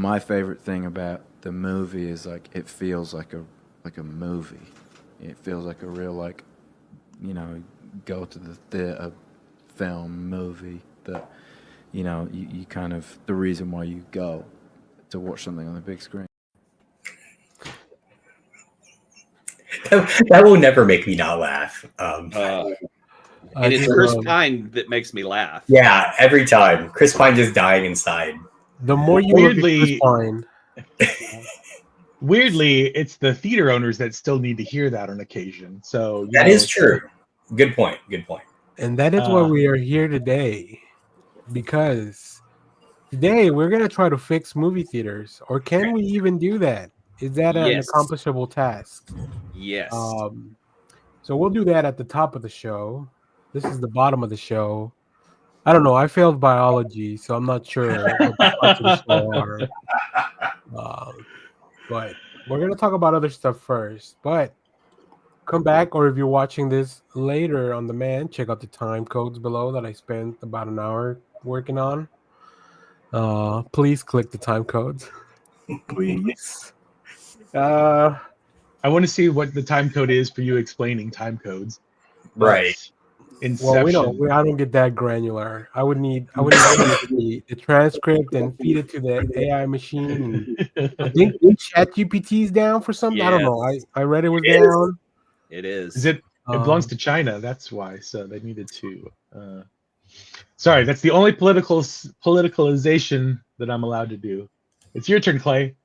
my favorite thing about the movie is like it feels like a movie. It feels like a real like, you know, go to the theater film movie that, you know, you kind of the reason why you go to watch something on the big screen. That will never make me not laugh. And it's Chris Pine that makes me laugh. Yeah, every time. Chris Pine just dying inside. The more you weirdly, look at Chris Pine. Weirdly, it's the theater owners that still need to hear that on occasion. So that is true. Good point. Good point. And that is why we are here today. Because today we're going to try to fix movie theaters. Or can we even do that? Is that an accomplishable task? Yes. So we'll do that at the top of the show. This is the bottom of the show. I don't know. I failed biology, so I'm not sure what the parts of the show are. But we're going to talk about other stuff first. But come back, or if you're watching this later on demand, check out the time codes below that I spent about an hour working on. Please click the time codes. Please. I want to see what the time code is for you explaining time codes. Right. Inception. Well, I don't get that granular. I would need the transcript and feed it to the AI machine. I think ChatGPT's down for something. I don't know. I read it was down. It is. Is it? It belongs to China. That's why. So they needed to. Sorry, that's the only politicalization that I'm allowed to do. It's your turn, Clay.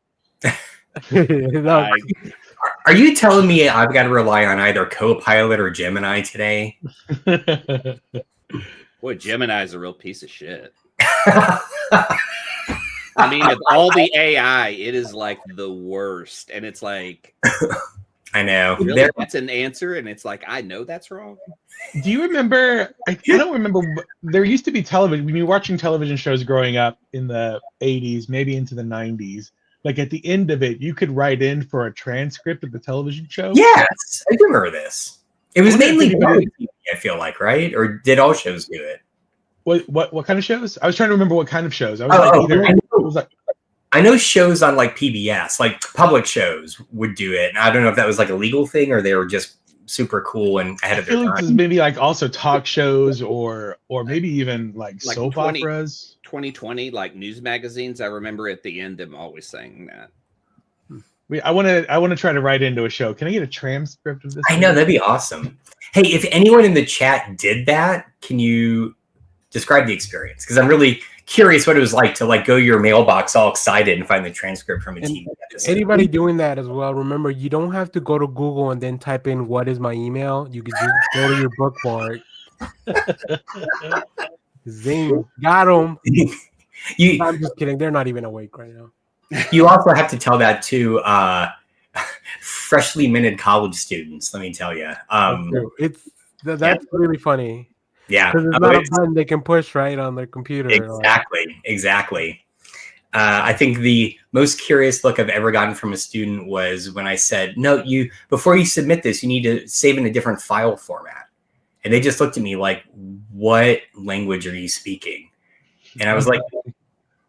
Are you telling me I've got to rely on either Copilot or Gemini today? Boy, Gemini is a real piece of shit. I mean, of all the AI, it is like the worst. And it's like, I know. Really? That's an answer. And it's like, I know that's wrong. Do you remember? I don't remember. There used to be television. When you were watching television shows growing up in the 80s, maybe into the 90s. Like at the end of it, you could write in for a transcript of the television show. Yes, I do remember this. It was mainly TV, I feel like, right? Or did all shows do it? What kind of shows? I was trying to remember what kind of shows. I was I know shows on like PBS, like public shows would do it. And I don't know if that was like a legal thing or they were just super cool and ahead of their time. Like maybe like also talk shows or maybe even like soap operas. 2020, like news magazines. I remember at the end them always saying that. I want to try to write into a show. Can I get a transcript of this? I know, that'd be awesome. Hey, if anyone in the chat did that, can you describe the experience? Because I'm really curious what it was like to like go to your mailbox all excited and find the transcript from a TV episode. Anybody doing that as well, remember, you don't have to go to Google and then type in what is my email. You can just go to your bookmark. Zing, got them. I'm just kidding. They're not even awake right now. You also have to tell that to freshly minted college students. Let me tell you, that's really funny. Yeah, because it's not a button they can push right on their computer. Exactly. I think the most curious look I've ever gotten from a student was when I said, "No, before you submit this, you need to save in a different file format." And they just looked at me like, "What language are you speaking?" And I was like,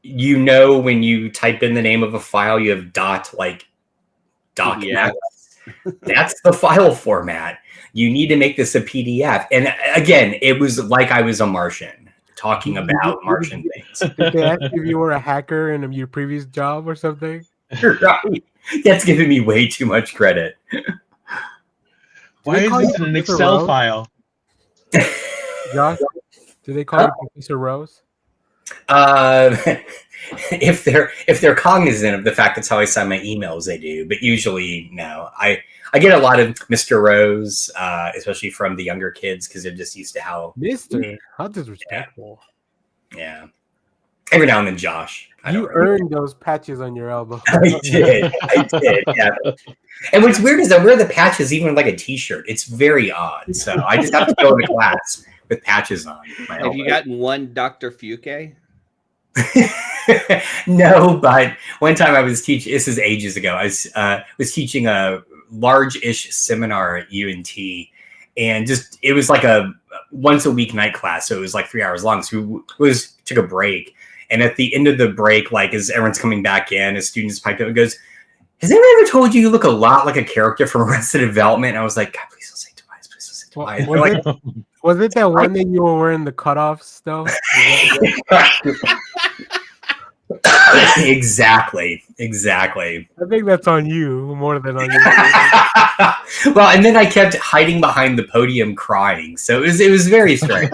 when you type in the name of a file, you have document. That's the file format. You need to make this a PDF. And again, it was like I was a Martian talking about Martian things. Did they ask if you were a hacker in your previous job or something? Right. That's giving me way too much credit. Why is this in an Excel file? Josh, do they call you Professor Rose? If they're cognizant of the fact that's how I sign my emails, they do. But usually, no. I get a lot of Mr. Rose, especially from the younger kids, because they're just used to how how disrespectful. Yeah. Every now and then, Josh. You earned those patches on your elbow. I did. Yeah. And what's weird is I wear the patches even like a t-shirt. It's very odd. So I just have to go to class with patches on. Have you gotten one Dr. Fuke? No, but one time I was teaching, this is ages ago, I was teaching a large-ish seminar at UNT, and it was like a once a week night class, so it was like 3 hours long. So we took a break, And at the end of the break, like as everyone's coming back in, a student just piped up and goes, "Has anyone ever told you you look a lot like a character from Arrested Development?" And I was like, "God, please don't say Tobias. Please don't say Tobias." Was, Like, was it that one that you were wearing the cutoffs though? exactly. I think that's on you more than on you. Well, and then I kept hiding behind the podium crying, so it was very strange.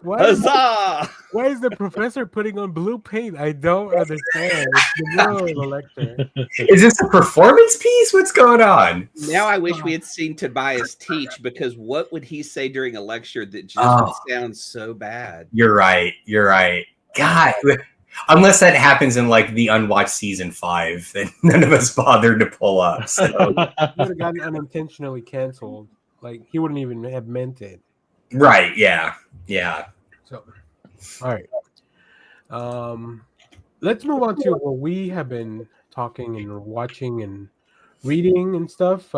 Huzzah! Why is the professor putting on blue paint? I don't understand. It's the middle of the lecture. Is this a performance piece? What's going on? Now I wish we had seen Tobias teach, because what would he say during a lecture that just would sound so bad? You're right. God, unless that happens in like the unwatched season 5, then none of us bothered to pull up. So. He would have gotten unintentionally canceled. Like he wouldn't even have meant it. Right? Yeah. So, all right. Let's move on to what we have been talking and watching and reading and stuff.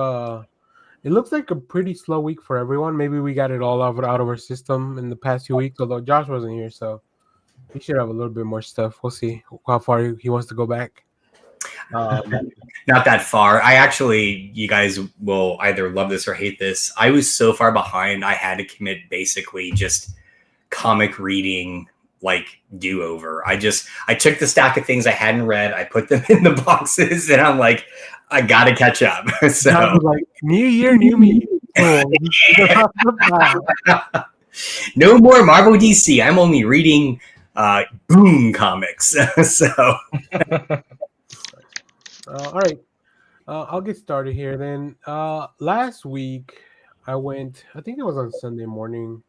It looks like a pretty slow week for everyone. Maybe we got it all out of our system in the past few weeks, although Josh wasn't here, so we should have a little bit more stuff. We'll see how far he wants to go back. Not that far. You guys will either love this or hate this. I was so far behind, I had to commit basically just comic reading, like do-over. I took the stack of things I hadn't read, I put them in the boxes, and I'm like, I gotta catch up. So like, new year, new me. No more Marvel DC. I'm only reading Boom comics. So all right. I'll get started here then. Last week I think it was on Sunday morning.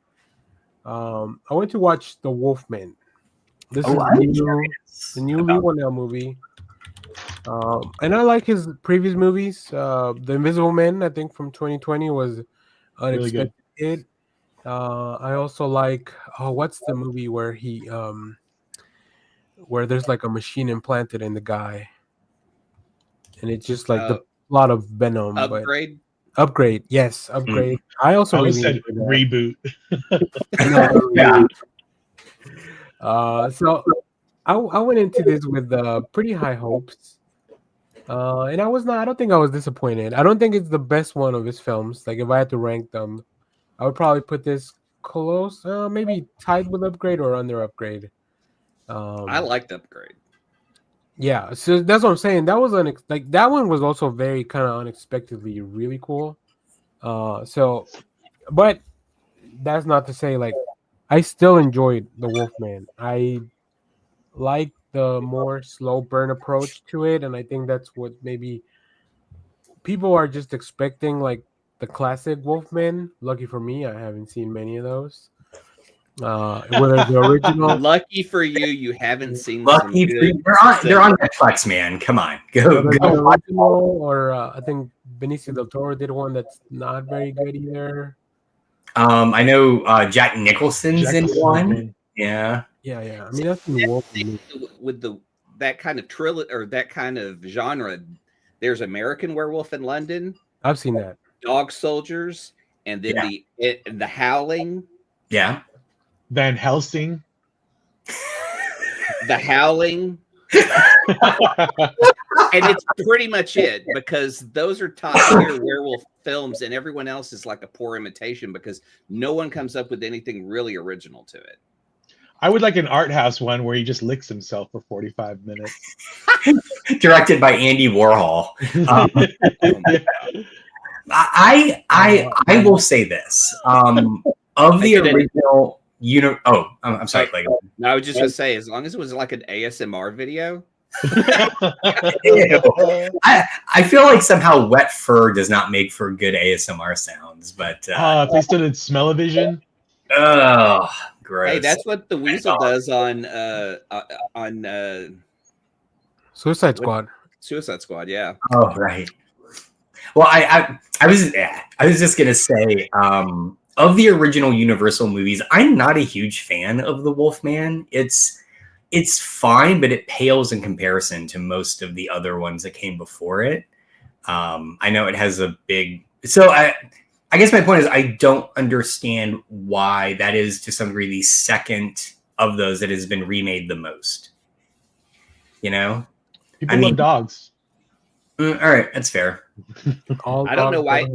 I went to watch TheWolfman. This is the new Lee Whannell movie. And I like his previous movies. The Invisible Man, I think from 2020, was unexpected hit. I also like what's the movie where he where there's like a machine implanted in the guy, and it's just like the plot of Venom. Upgrade, yes, Upgrade. I also I really said reboot. yeah. So I went into this with pretty high hopes. And I don't think I was disappointed. I don't think it's the best one of his films. Like if I had to rank them, I would probably put this close, maybe tied with Upgrade or under Upgrade. I liked Upgrade. Yeah, so that's what I'm saying. That was that one was also very kind of unexpectedly really cool. But that's not to say like I still enjoyed The Wolfman. I like the more slow burn approach to it, and I think that's what maybe people are just expecting, like the classic Wolfman. Lucky for me, I haven't seen many of those. Whether the original, lucky for you, you haven't seen. Lucky for you. They're on Netflix, man. Come on, go. The original, or I think Benicio del Toro did one that's not very good either. I know Jack Nicholson's in one. Yeah. I mean, that's the Wolfman. With that kind of trilogy or that kind of genre. There's American Werewolf in London. I've seen that. Dog Soldiers, and then the Howling. Yeah. Van Helsing. The Howling. And it's pretty much it, because those are top tier werewolf films, and everyone else is like a poor imitation because no one comes up with anything really original to it. I would like an art house one where he just licks himself for 45 minutes. Directed by Andy Warhol. I will say this. Of the original I'm sorry, Clay. No, I was just gonna say, as long as it was like an ASMR video. I feel like somehow wet fur does not make for good ASMR sounds, but if they still did smell-o-vision. Oh, gross. Hey, that's what the Weasel does on Suicide Squad. Suicide Squad, yeah. Oh, right. Well, I was just gonna say, of the original Universal movies, I'm not a huge fan of The Wolfman. It's fine, but it pales in comparison to most of the other ones that came before it. I know it has a big... So I guess my point is I don't understand why that is, to some degree, the second of those that has been remade the most. You know, People love dogs. All right, that's fair. I don't know why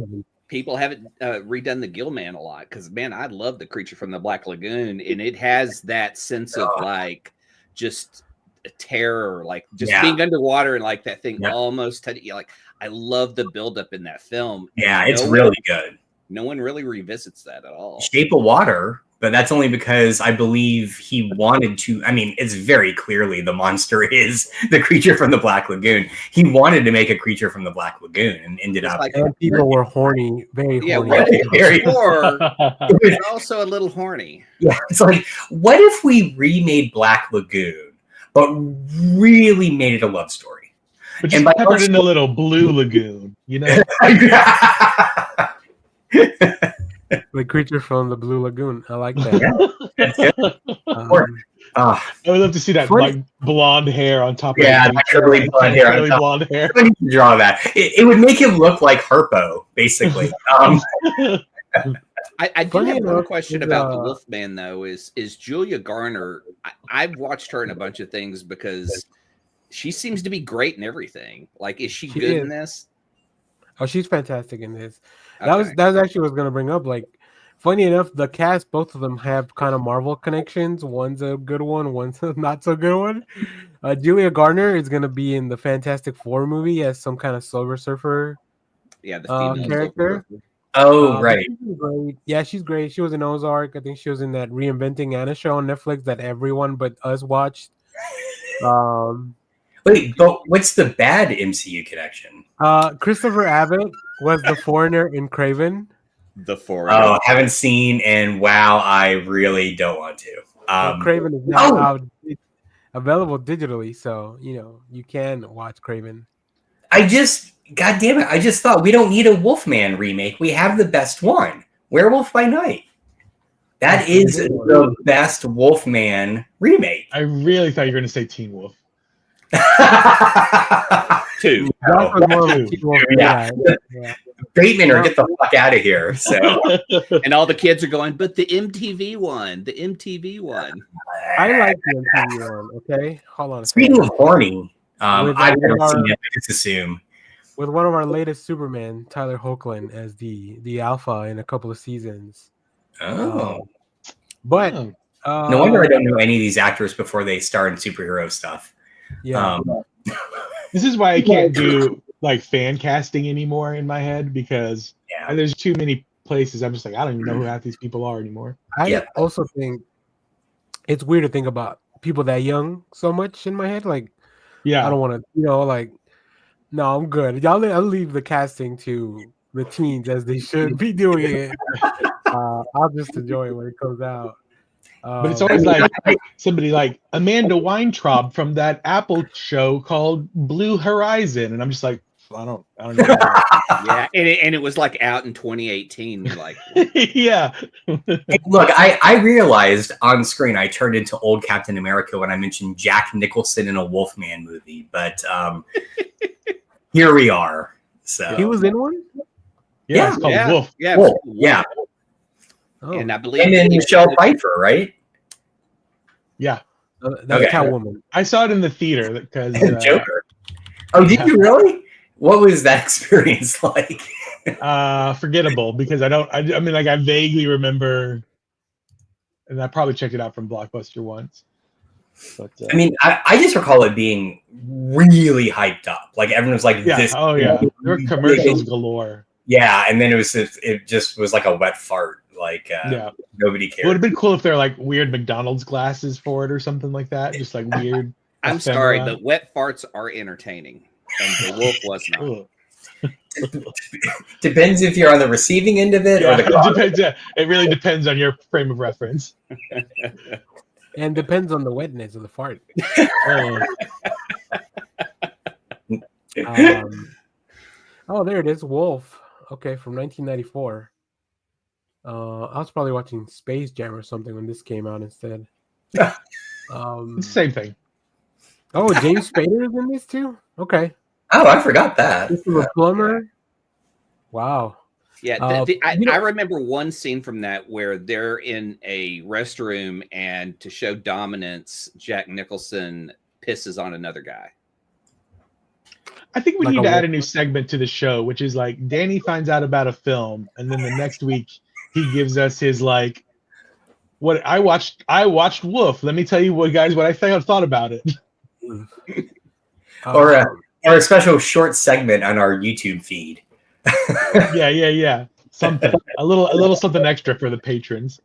people haven't redone the Gillman a lot, because man, I love the Creature from the Black Lagoon, and it has that sense of like just a terror, like just being underwater and like that thing almost like I love the buildup in that film. Yeah, it's really good. No one really revisits that at all. Shape of Water, but that's only because I believe he wanted to. I mean, it's very clearly the monster is the Creature from the Black Lagoon. He wanted to make a Creature from the Black Lagoon and ended up. Like, and people were horny, very horny. Or it was also a little horny. Yeah, it's like, what if we remade Black Lagoon, but really made it a love story? But just peppered in a little Blue Lagoon, you know? The Creature from the Blue Lagoon. I like that. I would love to see that like blonde hair on top of that curly blonde hair. Curly blonde hair. I need to draw that. It would make him look like Harpo, basically. I do have one question about the Wolfman, though. Is Julia Garner? I've watched her in a bunch of things because she seems to be great in everything. Like, is she good in this? Oh, she's fantastic in this. That was actually what I was gonna bring up. Like, funny enough, the cast, both of them have kind of Marvel connections. One's a good one, one's a not so good one. Julia Garner is gonna be in the Fantastic Four movie as some kind of Silver Surfer, the female character. Oh, right. She's great. Yeah, she's great. She was in Ozark. I think she was in that Reinventing Anna show on Netflix that everyone but us watched. Wait, but what's the bad MCU connection? Christopher Abbott was the foreigner in Kraven. The foreigner. Oh, haven't seen, and wow, I really don't want to. Kraven is now out, available digitally, so you can watch Kraven. God damn it! I just thought we don't need a Wolfman remake. We have the best one, Werewolf by Night. That is the best Wolfman remake. I really thought you were going to say Teen Wolf. Two. Yeah. Bateman or get the fuck out of here. So, and all the kids are going, but the MTV one. I like the MTV one. Okay, hold on. Speaking of horny, I've never seen it. I just assume with one of our latest Superman, Tyler Hoechlin, as the alpha in a couple of seasons. But no wonder I don't know any of these actors before they star in superhero stuff. Yeah. This is why I can't do like fan casting anymore in my head, because there's too many places. I'm just like, I don't even know who half these people are anymore. I also think it's weird to think about people that young so much in my head. Like, I don't want to, like, no, I'm good. I'll leave the casting to the teens as they should be doing it. I'll just enjoy it when it comes out. But it's always like somebody like Amanda Weintraub from that Apple show called Blue Horizon, and I'm just like, I don't know. Yeah, and it was like out in 2018. Like, yeah. Look, I realized on screen I turned into old Captain America when I mentioned Jack Nicholson in a Wolfman movie, but here we are. So he was in one. Yeah, it's called Wolf. Yeah, Wolf. Yeah. Oh. And I believe, and then Michelle Pfeiffer, right? Yeah, that's Catwoman. I saw it in the theater because Joker. Oh, did you really? What was that experience like? Forgettable, because I mean, like, I vaguely remember, and I probably checked it out from Blockbuster once. But I mean, I just recall it being really hyped up. Like, everyone was like, "This." Oh yeah, there were commercials galore. Yeah, and then it just was like a wet fart. Like, nobody cared. It would have been cool if there were like weird McDonald's glasses for it or something like that. Just like weird. I'm sorry, but wet farts are entertaining, and the wolf was not. Depends if you're on the receiving end of it or the depends. Yeah, it really depends on your frame of reference. And depends on the wetness of the fart. There it is, Wolf. Okay, from 1994. I was probably watching Space Jam or something when this came out instead. It's the same thing. Oh, James Spader is in this too? Okay. Oh, I forgot that. This is a plumber. Wow. Yeah, I remember one scene from that where they're in a restroom, and to show dominance, Jack Nicholson pisses on another guy. I think we need to add a new segment to the show, which is like Danny finds out about a film, and then the next week he gives us his like, what I watched Wolf. Let me tell you what I thought about it. Or a special short segment on our YouTube feed. Yeah. Something. A little something extra for the patrons.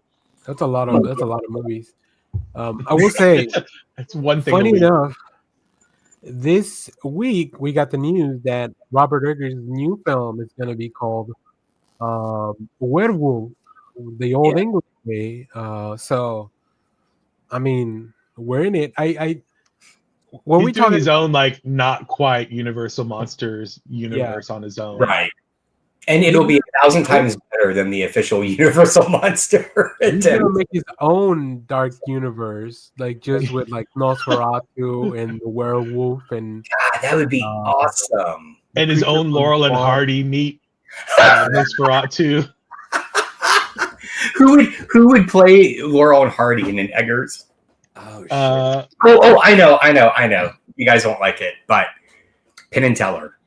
That's a lot of movies. I will say that's one thing. Funny enough, this week we got the news that Robert Eggers' new film is going to be called Werewolf, the old English way. So, I mean, we're in it. He's doing his own like not quite Universal Monsters universe on his own, right? And it'll be 1,000 times better than the official Universal Monster. He's gonna make his own dark universe, like just with like Nosferatu and the werewolf, and God, that would be awesome. And his own Laurel and Hardy meet Nosferatu. Who would play Laurel and Hardy in an Eggers? Oh, shit. I know. You guys won't like it, but Penn and Teller.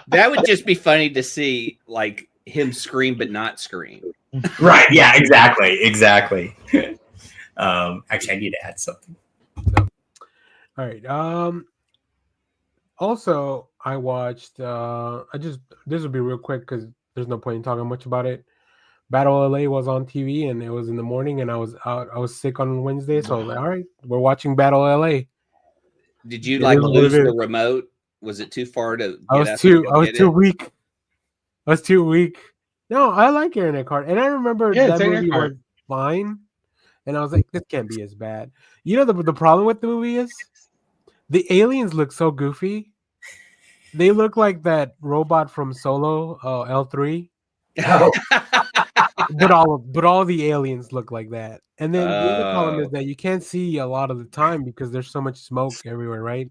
That would just be funny to see, like him scream but not scream. Right? Yeah. Exactly. Actually, I need to add something. All right. Also, I watched. This will be real quick because there's no point in talking much about it. Battle LA was on TV and it was in the morning, and I was sick on Wednesday, so I was like, all right, we're watching Battle LA. Did you lose the remote? Was it too far to? I was too weak. I was too weak. No, I like Aaron Eckhart, and I remember that movie was fine, and I was like, this can't be as bad. You know, the problem with the movie is the aliens look so goofy. They look like that robot from Solo, L3. But all the aliens look like that. And then the other problem is that you can't see a lot of the time because there's so much smoke everywhere, right?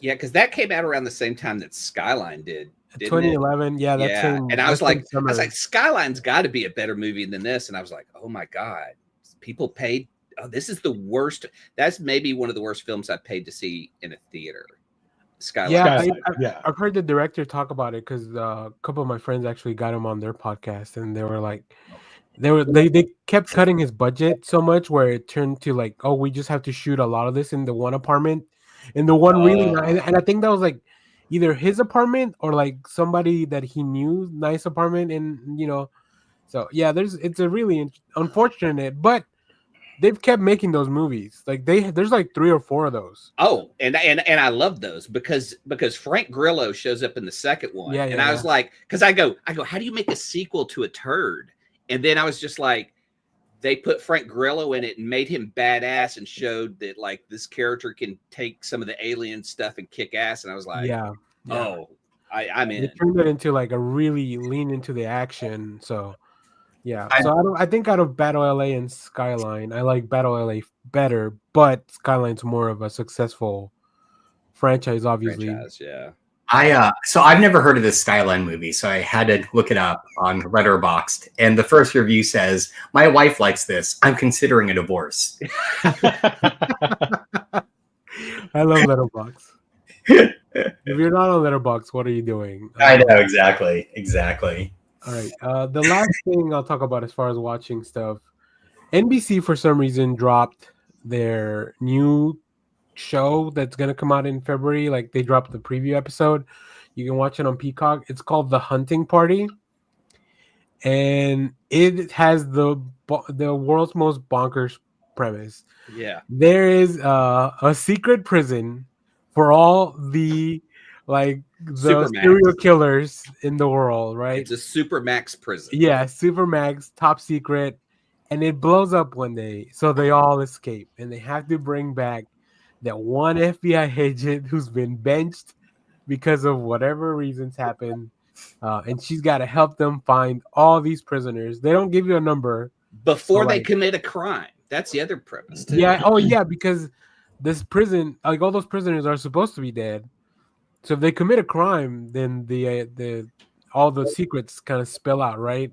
Yeah, because that came out around the same time that Skyline did. 2011, yeah, that's same. And I was like, Skyline's got to be a better movie than this. And I was like, oh my god, people paid. Oh, this is the worst. That's maybe one of the worst films I've paid to see in a theater. Skyline. Yeah, I've heard the director talk about it because a couple of my friends actually got him on their podcast, and they were like, they kept cutting his budget so much where it turned to like, oh, we just have to shoot a lot of this in the one apartment, in the one really nice, and I think that was like either his apartment or like somebody that he knew, nice apartment, and so yeah, it's a really unfortunate, but they've kept making those movies. Like there's like 3 or 4 of those. Oh, and I love those because Frank Grillo shows up in the second one. And I was like, because I go, how do you make a sequel to a turd? And then I was just like, they put Frank Grillo in it and made him badass and showed that like this character can take some of the alien stuff and kick ass. And I was like, I'm in. They turned it into like a really lean into the action. So yeah, I think out of Battle LA and Skyline, I like Battle LA better, but Skyline's more of a successful franchise, obviously. So I've never heard of this Skyline movie, so I had to look it up on Letterboxd, and the first review says, "My wife likes this. I'm considering a divorce." I love Letterboxd. If you're not on Letterboxd, what are you doing? I know exactly. All right. The last thing I'll talk about as far as watching stuff, NBC for some reason dropped their new show that's going to come out in February. Like they dropped the preview episode. You can watch it on Peacock. It's called TheHuntingParty. And it has the world's most bonkers premise. Yeah. There is a secret prison for all the serial killers in the world, right? It's a Supermax prison. Yeah, Supermax, top secret, and it blows up one day, so they all escape, and they have to bring back that one FBI agent who's been benched because of whatever reasons happened, and she's got to help them find all these prisoners. They don't give you a number before they commit a crime. That's the other premise, too. Yeah. Oh, yeah, because this prison, like all those prisoners are supposed to be dead. so if they commit a crime, then the all the secrets kind of spill out, right?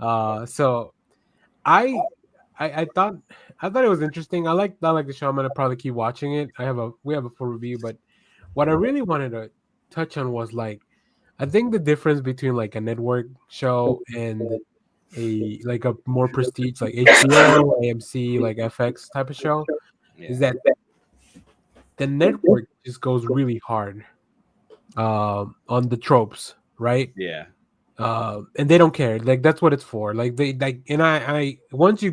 So I thought it was interesting. I like the show. I'm gonna probably keep watching it. We have a full review, but what I really wanted to touch on was like I think the difference between like a network show and a more prestige like HBO, AMC, like FX type of show is that the network just goes really hard on the tropes, right? Yeah. And they don't care. Like that's what it's for. Like they like, and I once you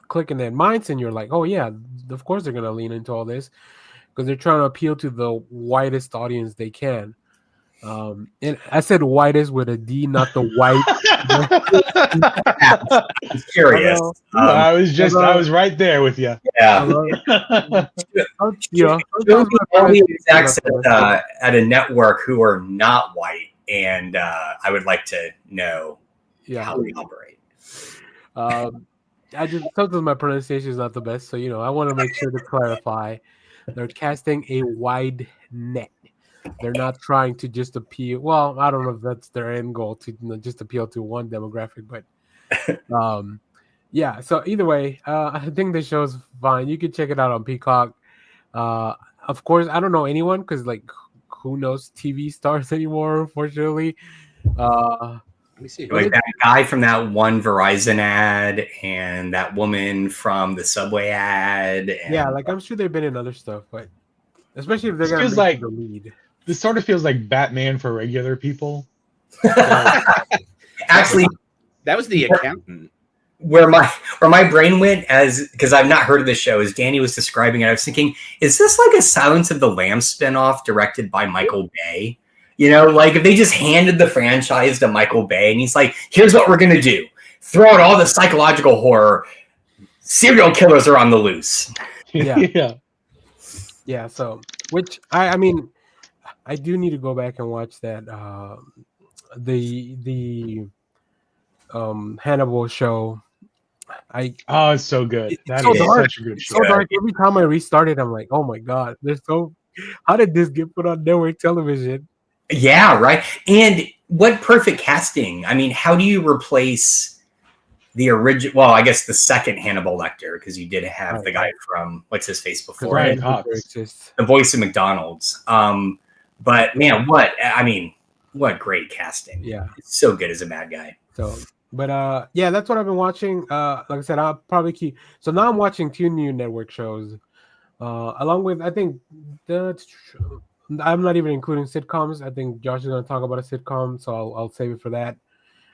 click in that mindset, you're like, oh yeah, of course they're gonna lean into all this because they're trying to appeal to the widest audience they can. And I said widest with a D, not the white. I'm curious. I was right there with you. Yeah. Yeah. All the execs at a network who are not white, and I would like to know how they operate. Sometimes my pronunciation is not the best, so I want to make sure to clarify. They're casting a wide net. They're not trying to just appeal. Well, I don't know if that's their end goal to just appeal to one demographic, but yeah. So either way, I think the show's fine. You can check it out on Peacock. Of course, I don't know anyone because like who knows TV stars anymore, unfortunately. Let me see. Like that guy from that one Verizon ad and that woman from the Subway ad. And... Yeah, like I'm sure they've been in other stuff, but especially if they're This gonna feels make like the lead. this sort of feels like Batman for regular people. Actually, that was the accountant. Where my brain went because I've not heard of the show, as Danny was describing it, I was thinking, is this like a Silence of the Lambs spinoff directed by Michael Bay? Like if they just handed the franchise to Michael Bay and he's like, here's what we're going to do. Throw out all the psychological horror. Serial killers are on the loose. Yeah. Yeah. So, which I mean, I do need to go back and watch that. The Hannibal show. It's so good. That so is dark. such a good show. So dark. Every time I restart it, I'm like, oh my god, how did this get put on network television? Yeah, right. And what perfect casting. I mean, how do you replace the original? Well, I guess the second Hannibal Lecter, because you did have the guy from what's his face before, Right, the voice of McDonald's. But man, what great casting. Yeah, it's so good as a bad guy. So, but yeah, that's what I've been watching. Like I said, I'll probably keep. So now I'm watching 2 new network shows, along with I think I'm not even including sitcoms. I think Josh is going to talk about a sitcom, so I'll save it for that.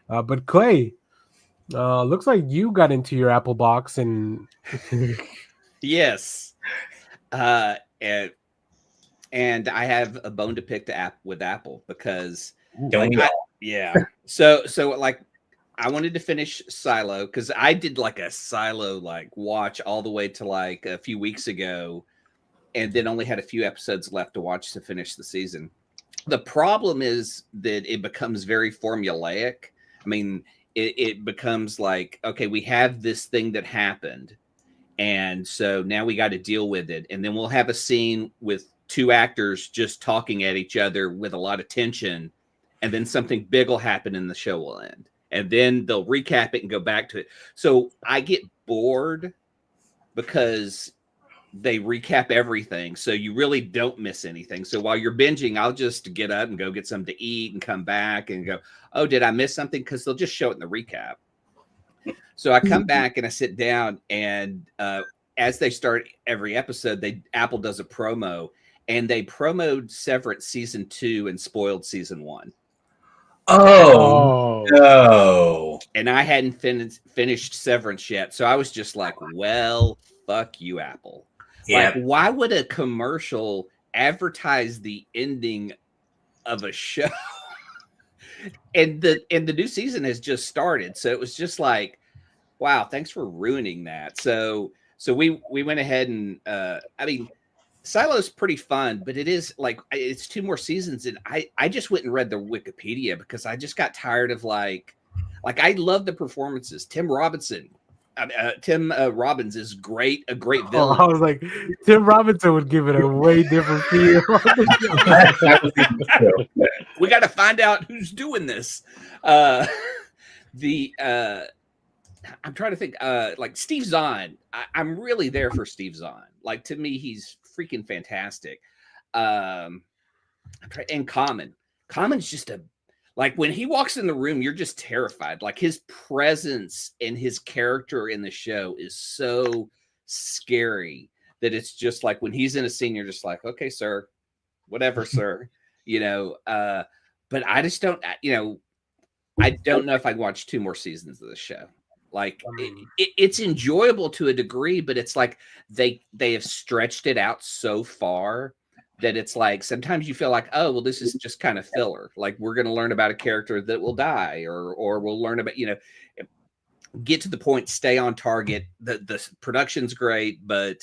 But Clay, looks like you got into your Apple box and yes, and I have a bone to pick with Apple because So like I wanted to finish Silo because I did like a Silo like watch all the way to like a few weeks ago, and then only had a few episodes left to watch to finish the season. The problem is that it becomes very formulaic. I mean, it becomes like, okay, we have this thing that happened, and so now we got to deal with it, and then we'll have a scene with 2 actors just talking at each other with a lot of tension, and then something big will happen and the show will end. And then they'll recap it and go back to it. So I get bored because they recap everything. So you really don't miss anything. So while you're binging, I'll just get up and go get something to eat and come back and go, oh, did I miss something? Because they'll just show it in the recap. So I come back and I sit down, and as they start every episode, Apple does a promo, and they promoted Severance season 2 and spoiled season 1. Oh no! And I hadn't finished Severance yet, so I was just like, "Well, fuck you, Apple." Yeah. Like, why would a commercial advertise the ending of a show? and the new season has just started, so it was just like, wow, thanks for ruining that. So we went ahead and I mean, Silo's pretty fun, but it is like it's 2 more seasons, and I just went and read the Wikipedia because I just got tired of like I love the performances. Tim Robinson, Tim Robbins is great, a great Oh, villain. I was like, Tim Robinson would give it a way different feel. We got to find out who's doing this. I'm trying to think. Like Steve Zahn, I'm really there for Steve Zahn. Like to me, he's freaking fantastic. And Common's just like when he walks in the room, you're just terrified. Like his presence and his character in the show is so scary that it's just like when he's in a scene, you're just like, okay, sir, whatever, sir. But I just don't. I don't know if I'd watch 2 more seasons of the show. Like it's enjoyable to a degree, but it's like they have stretched it out so far that it's like sometimes you feel like, oh, well, this is just kind of filler. Like we're going to learn about a character that will die, or we'll learn about, get to the point, stay on target. The production's great, but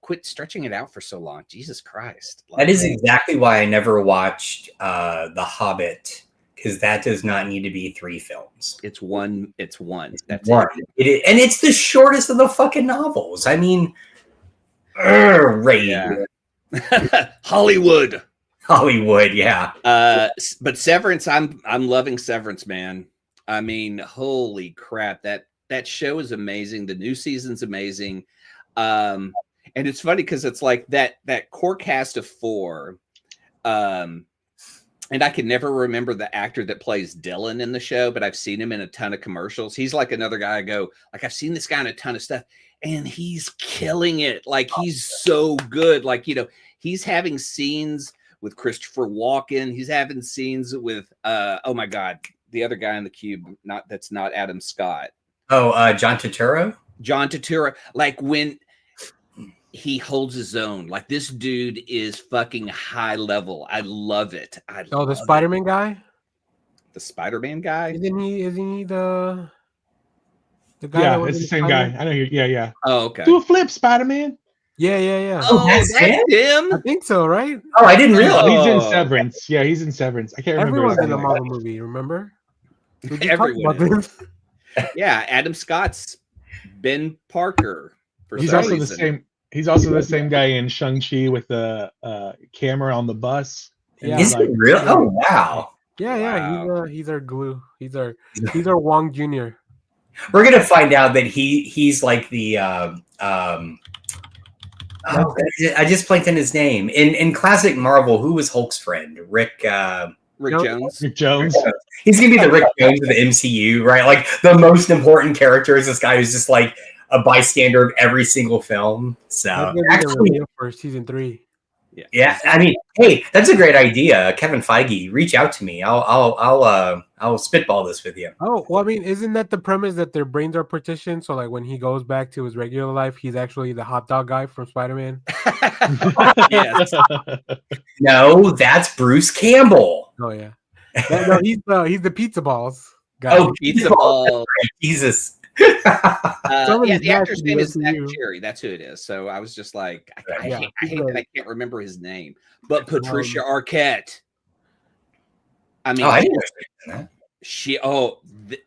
quit stretching it out for so long. Jesus Christ. That is exactly why I never watched The Hobbit, because that does not need to be 3 films. It's one. That's one. it. It is, and it's the shortest of the fucking novels. I mean, Ray. Yeah. Hollywood, yeah. But Severance, I'm loving Severance, man. I mean, holy crap, that show is amazing. The new season's amazing. And it's funny because it's like that core cast of 4. And I can never remember the actor that plays Dylan in the show, but I've seen him in a ton of commercials. He's like another guy I go, like, I've seen this guy in a ton of stuff, and he's killing it. Like, he's so good. Like, he's having scenes with Christopher Walken. He's having scenes with, oh my God, the other guy in the cube. That's not Adam Scott. Oh, John Turturro? John Turturro. Like, when he holds his own. Like, this dude is fucking high level. I love it. The Spider-Man guy? The Spider-Man guy? Isn't he the guy? Yeah, it's the same guy. I know you. Yeah. Oh, okay. Do a flip, Spider-Man. Yeah. Oh, that's him? I think so, right? Oh, I didn't realize. He's in Severance. Yeah, he's in Severance. I can't remember. Everyone's in a Marvel movie, remember? Everyone is. Yeah, Adam Scott's Ben Parker. He's also the same. He's also the same guy in Shang-Chi with the camera on the bus. Yeah. Is it real? Oh, wow. Yeah. Wow. He's our glue. He's our Wong Jr. We're gonna find out that he's like the I just blanked on his name. In classic Marvel, who was Hulk's friend? Rick Jones. Rick Jones. He's gonna be the Rick Jones of the MCU, right? Like the most important character is this guy who's just like a bystander of every single film. So actually, for season 3. Yeah. I mean, hey, that's a great idea, Kevin Feige. Reach out to me. I'll spitball this with you. Oh, well, I mean, isn't that the premise that their brains are partitioned? So, like, when he goes back to his regular life, he's actually the hot dog guy from Spider-Man. Yes. No, that's Bruce Campbell. Oh yeah. No, he's the pizza balls guy. Oh, Pizza ball. Jesus. The actor's name is Zach Cherry. That's who it is. So I was just like, I hate that I can't remember his name. But Patricia Arquette. I mean, I didn't know that.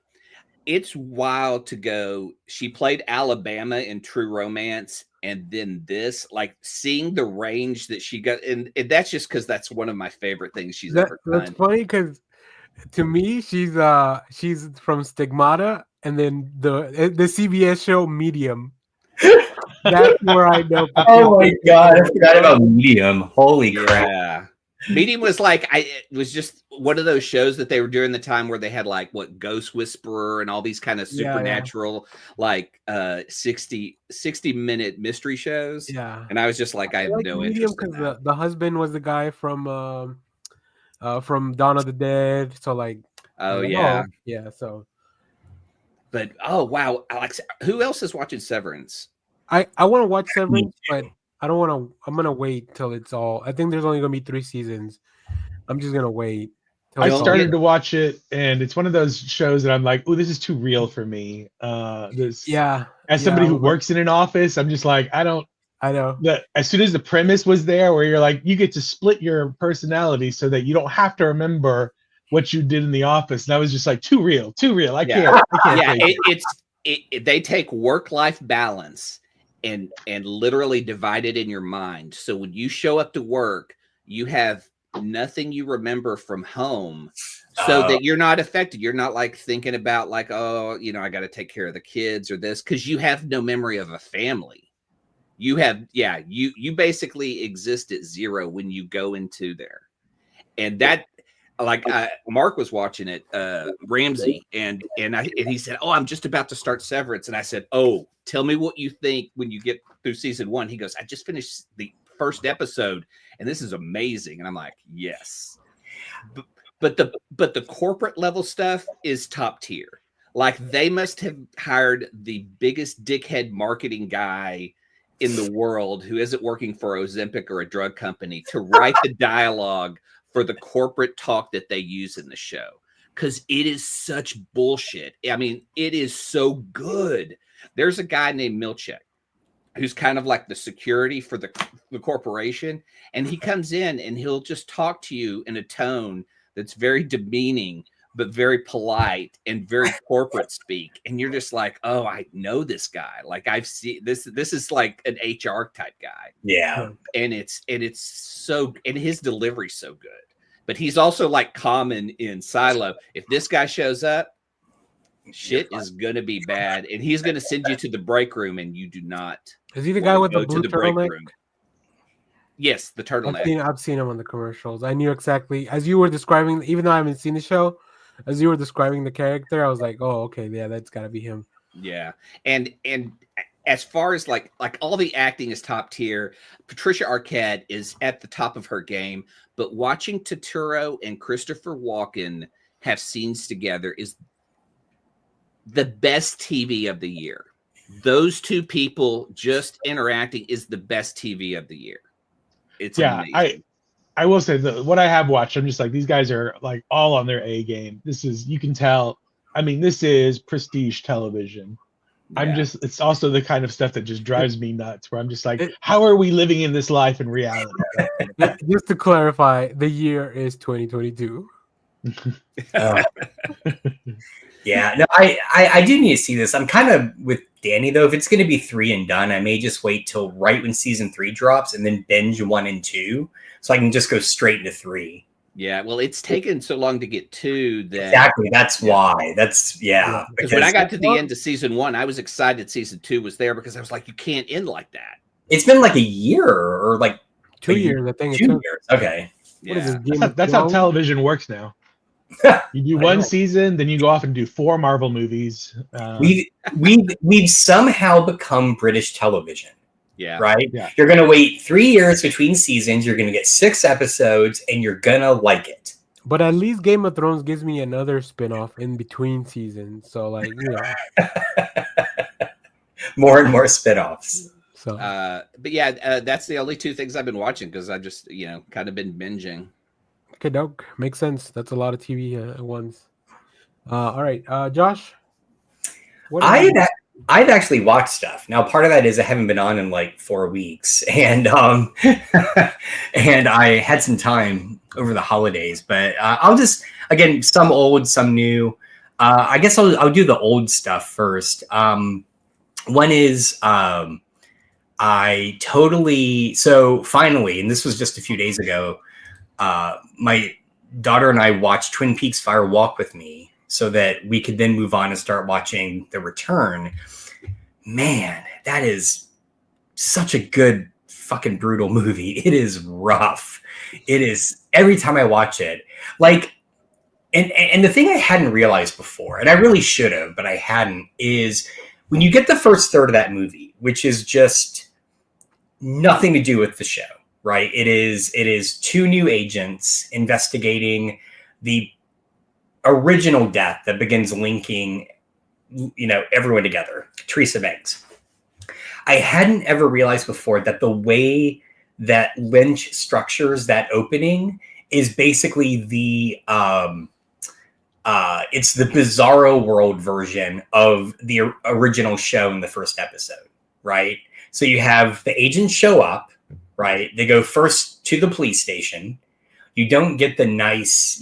It's wild to go. She played Alabama in True Romance, and then this, like seeing the range that she got, and that's just because that's one of my favorite things she's ever done. That's funny because to me, she's from Stigmata. And then the CBS show Medium. That's where I know. Oh my God, I forgot about Medium. Holy crap. Yeah. Medium was like, it was just one of those shows that they were during the time where they had like what Ghost Whisperer and all these kind of supernatural, like 60-minute mystery shows. Yeah. And I was just like, I have no Medium interest in that. because the husband was the guy from Dawn of the Dead. So like, oh yeah. Yeah. So. But oh wow, Alex, who else is watching Severance? I want to watch Severance, but I don't want to. I'm gonna wait till it's all. I think there's only gonna be 3 seasons. I'm just gonna wait. I started to watch it, and it's one of those shows that I'm like, oh, this is too real for me. As somebody who works in an office, I'm just like, I know. That as soon as the premise was there, where you're like, you get to split your personality so that you don't have to remember what you did in the office, and I was just like, too real. I can't. they take work-life balance and literally divide it in your mind. So when you show up to work, you have nothing you remember from home, so that you're not affected. You're not like thinking about like, oh, I got to take care of the kids or this, because you have no memory of a family. You have, you basically exist at zero when you go into there. And that, like, Mark was watching it, Ramsey, and he said, "Oh, I'm just about to start Severance," and I said, "Oh, tell me what you think when you get through season 1." He goes, "I just finished the first episode, and this is amazing." And I'm like, "Yes," but the corporate level stuff is top tier. Like, they must have hired the biggest dickhead marketing guy in the world who isn't working for Ozempic or a drug company to write the dialogue for the corporate talk that they use in the show, because it is such bullshit. I mean, it is so good. There's a guy named Milchek who's kind of like the security for the corporation, and he comes in and he'll just talk to you in a tone that's very demeaning but very polite and very corporate speak, and you're just like, oh, I know this guy. Like, I've seen this is like an HR type guy. Yeah. And it's so, and his delivery's so good. But he's also like common in Silo. If this guy shows up, shit is gonna be bad, and he's gonna send you to the break room, and you do not. Is he the guy with the blue turtleneck? Yes, the turtleneck. I've seen him on the commercials. I knew exactly, as you were describing, even though I haven't seen the show, as you were describing the character, I was like, oh, okay, yeah, that's got to be him. Yeah, and as far as like all the acting is top tier. Patricia Arquette is at the top of her game, but watching Turturro and Christopher Walken have scenes together is the best TV of the year. Those two people just interacting is the best TV of the year. It's amazing. I will say that what I have watched, I'm just like, these guys are like all on their A game. This is, you can tell. I mean, this is prestige television. Yeah. It's also the kind of stuff that just drives me nuts, where I'm just like, how are we living in this life in reality? Just to clarify, the year is 2022. Yeah, no, I do need to see this. I'm kind of with Danny, though. If it's going to be 3 and done, I may just wait till right when season 3 drops and then binge 1 and 2, so I can just go straight into 3. Yeah, well, it's taken so long to get 2 that exactly. That's why. That's because when I got to the end of season 1, I was excited season 2 was there, because I was like, you can't end like that. It's been like a year or like 2 years. I think 2 years. Okay. Yeah, that's how television works now. You do one season, then you go off and do 4 Marvel movies. We've somehow become British television. Yeah. Right? Yeah. You're going to wait 3 years between seasons. You're going to get 6 episodes, and you're going to like it. But at least Game of Thrones gives me another spinoff in between seasons. So, like, more and more spinoffs. So, but yeah, that's the only 2 things I've been watching, because I've just, kind of been binging. Okay, dope. Makes sense. That's a lot of TV ones. All right, Josh. I've actually watched stuff. Now, part of that is I haven't been on in like 4 weeks, and and I had some time over the holidays. But I'll just, again, some old, some new. I guess I'll do the old stuff first. One is so finally, and this was just a few days ago, my daughter and I watched Twin Peaks Fire Walk with Me, so that we could then move on and start watching The Return. Man, that is such a good fucking brutal movie. It is rough. It is, every time I watch it, like, and the thing I hadn't realized before, and I really should have, but I hadn't, is when you get the first third of that movie, which is just nothing to do with the show, right? It is 2 new agents investigating the original death that begins linking, everyone together, Teresa Banks. I hadn't ever realized before that the way that Lynch structures that opening is basically the it's the Bizarro World version of the original show in the first episode, right? So you have the agents show up, right? They go first to the police station. You don't get the nice,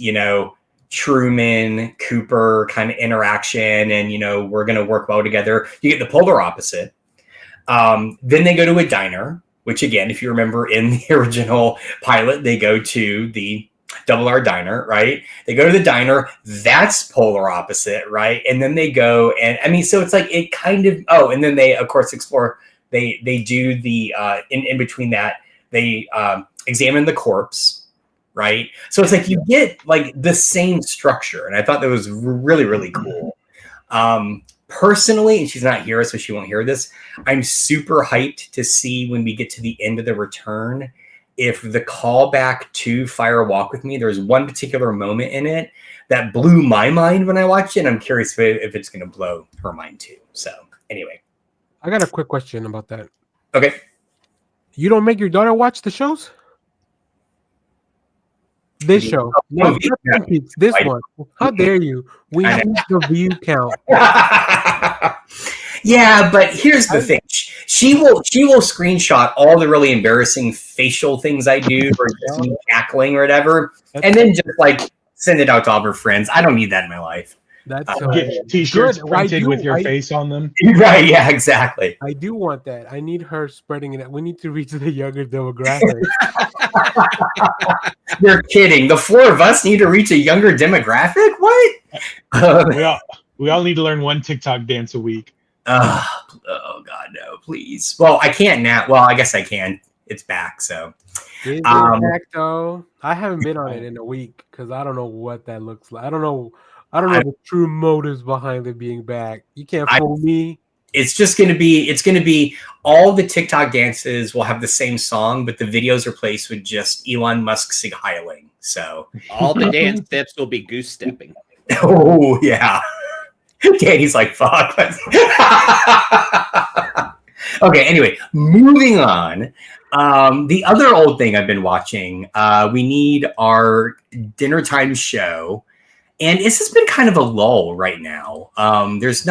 Truman, Cooper kind of interaction, and we're going to work well together. You get the polar opposite. Then they go to a diner, which again, if you remember in the original pilot, they go to the Double R Diner, right? They go to the diner. That's polar opposite, right? And then they go and so it's like it kind of. Oh, and then they of course explore. They do the in between that they examine the corpse, right? So it's like you get like the same structure, and I thought that was really really cool. Personally, and she's not here, so she won't hear this. I'm super hyped to see when we get to the end of the return. If the callback to Fire Walk with Me, there's one particular moment in it that blew my mind when I watched it. And I'm curious if it's going to blow her mind too. So anyway. I got a quick question about that. Okay. You don't make your daughter watch the shows? This show. Not this one. How dare you? We need the view count. Yeah, but here's the thing. She will screenshot all the really embarrassing facial things I do or just me cackling or whatever, and then just like send it out to all of her friends. I don't need that in my life. That's get t-shirts printed with your face on them. Right, yeah, exactly. I do want that. I need her spreading it. We need to reach the younger demographic. You're kidding. The four of us need to reach a younger demographic? What? We all need to learn one TikTok dance a week. Oh God, no, please. Well, I can't now. Well, I guess I can. It's back, so. Is it back though? I haven't been on it in a week because I don't know what that looks like. I don't know the true motives behind it being back. You can't fool me. It's going to be all the TikTok dances will have the same song, but the videos are placed with just Elon Musk sig-heiling. So all the dance steps will be goose stepping. Oh yeah. Danny's like, fuck. Okay, anyway, moving on. The other old thing I've been watching, we need our dinner time show. And it's just been kind of a lull right now. There's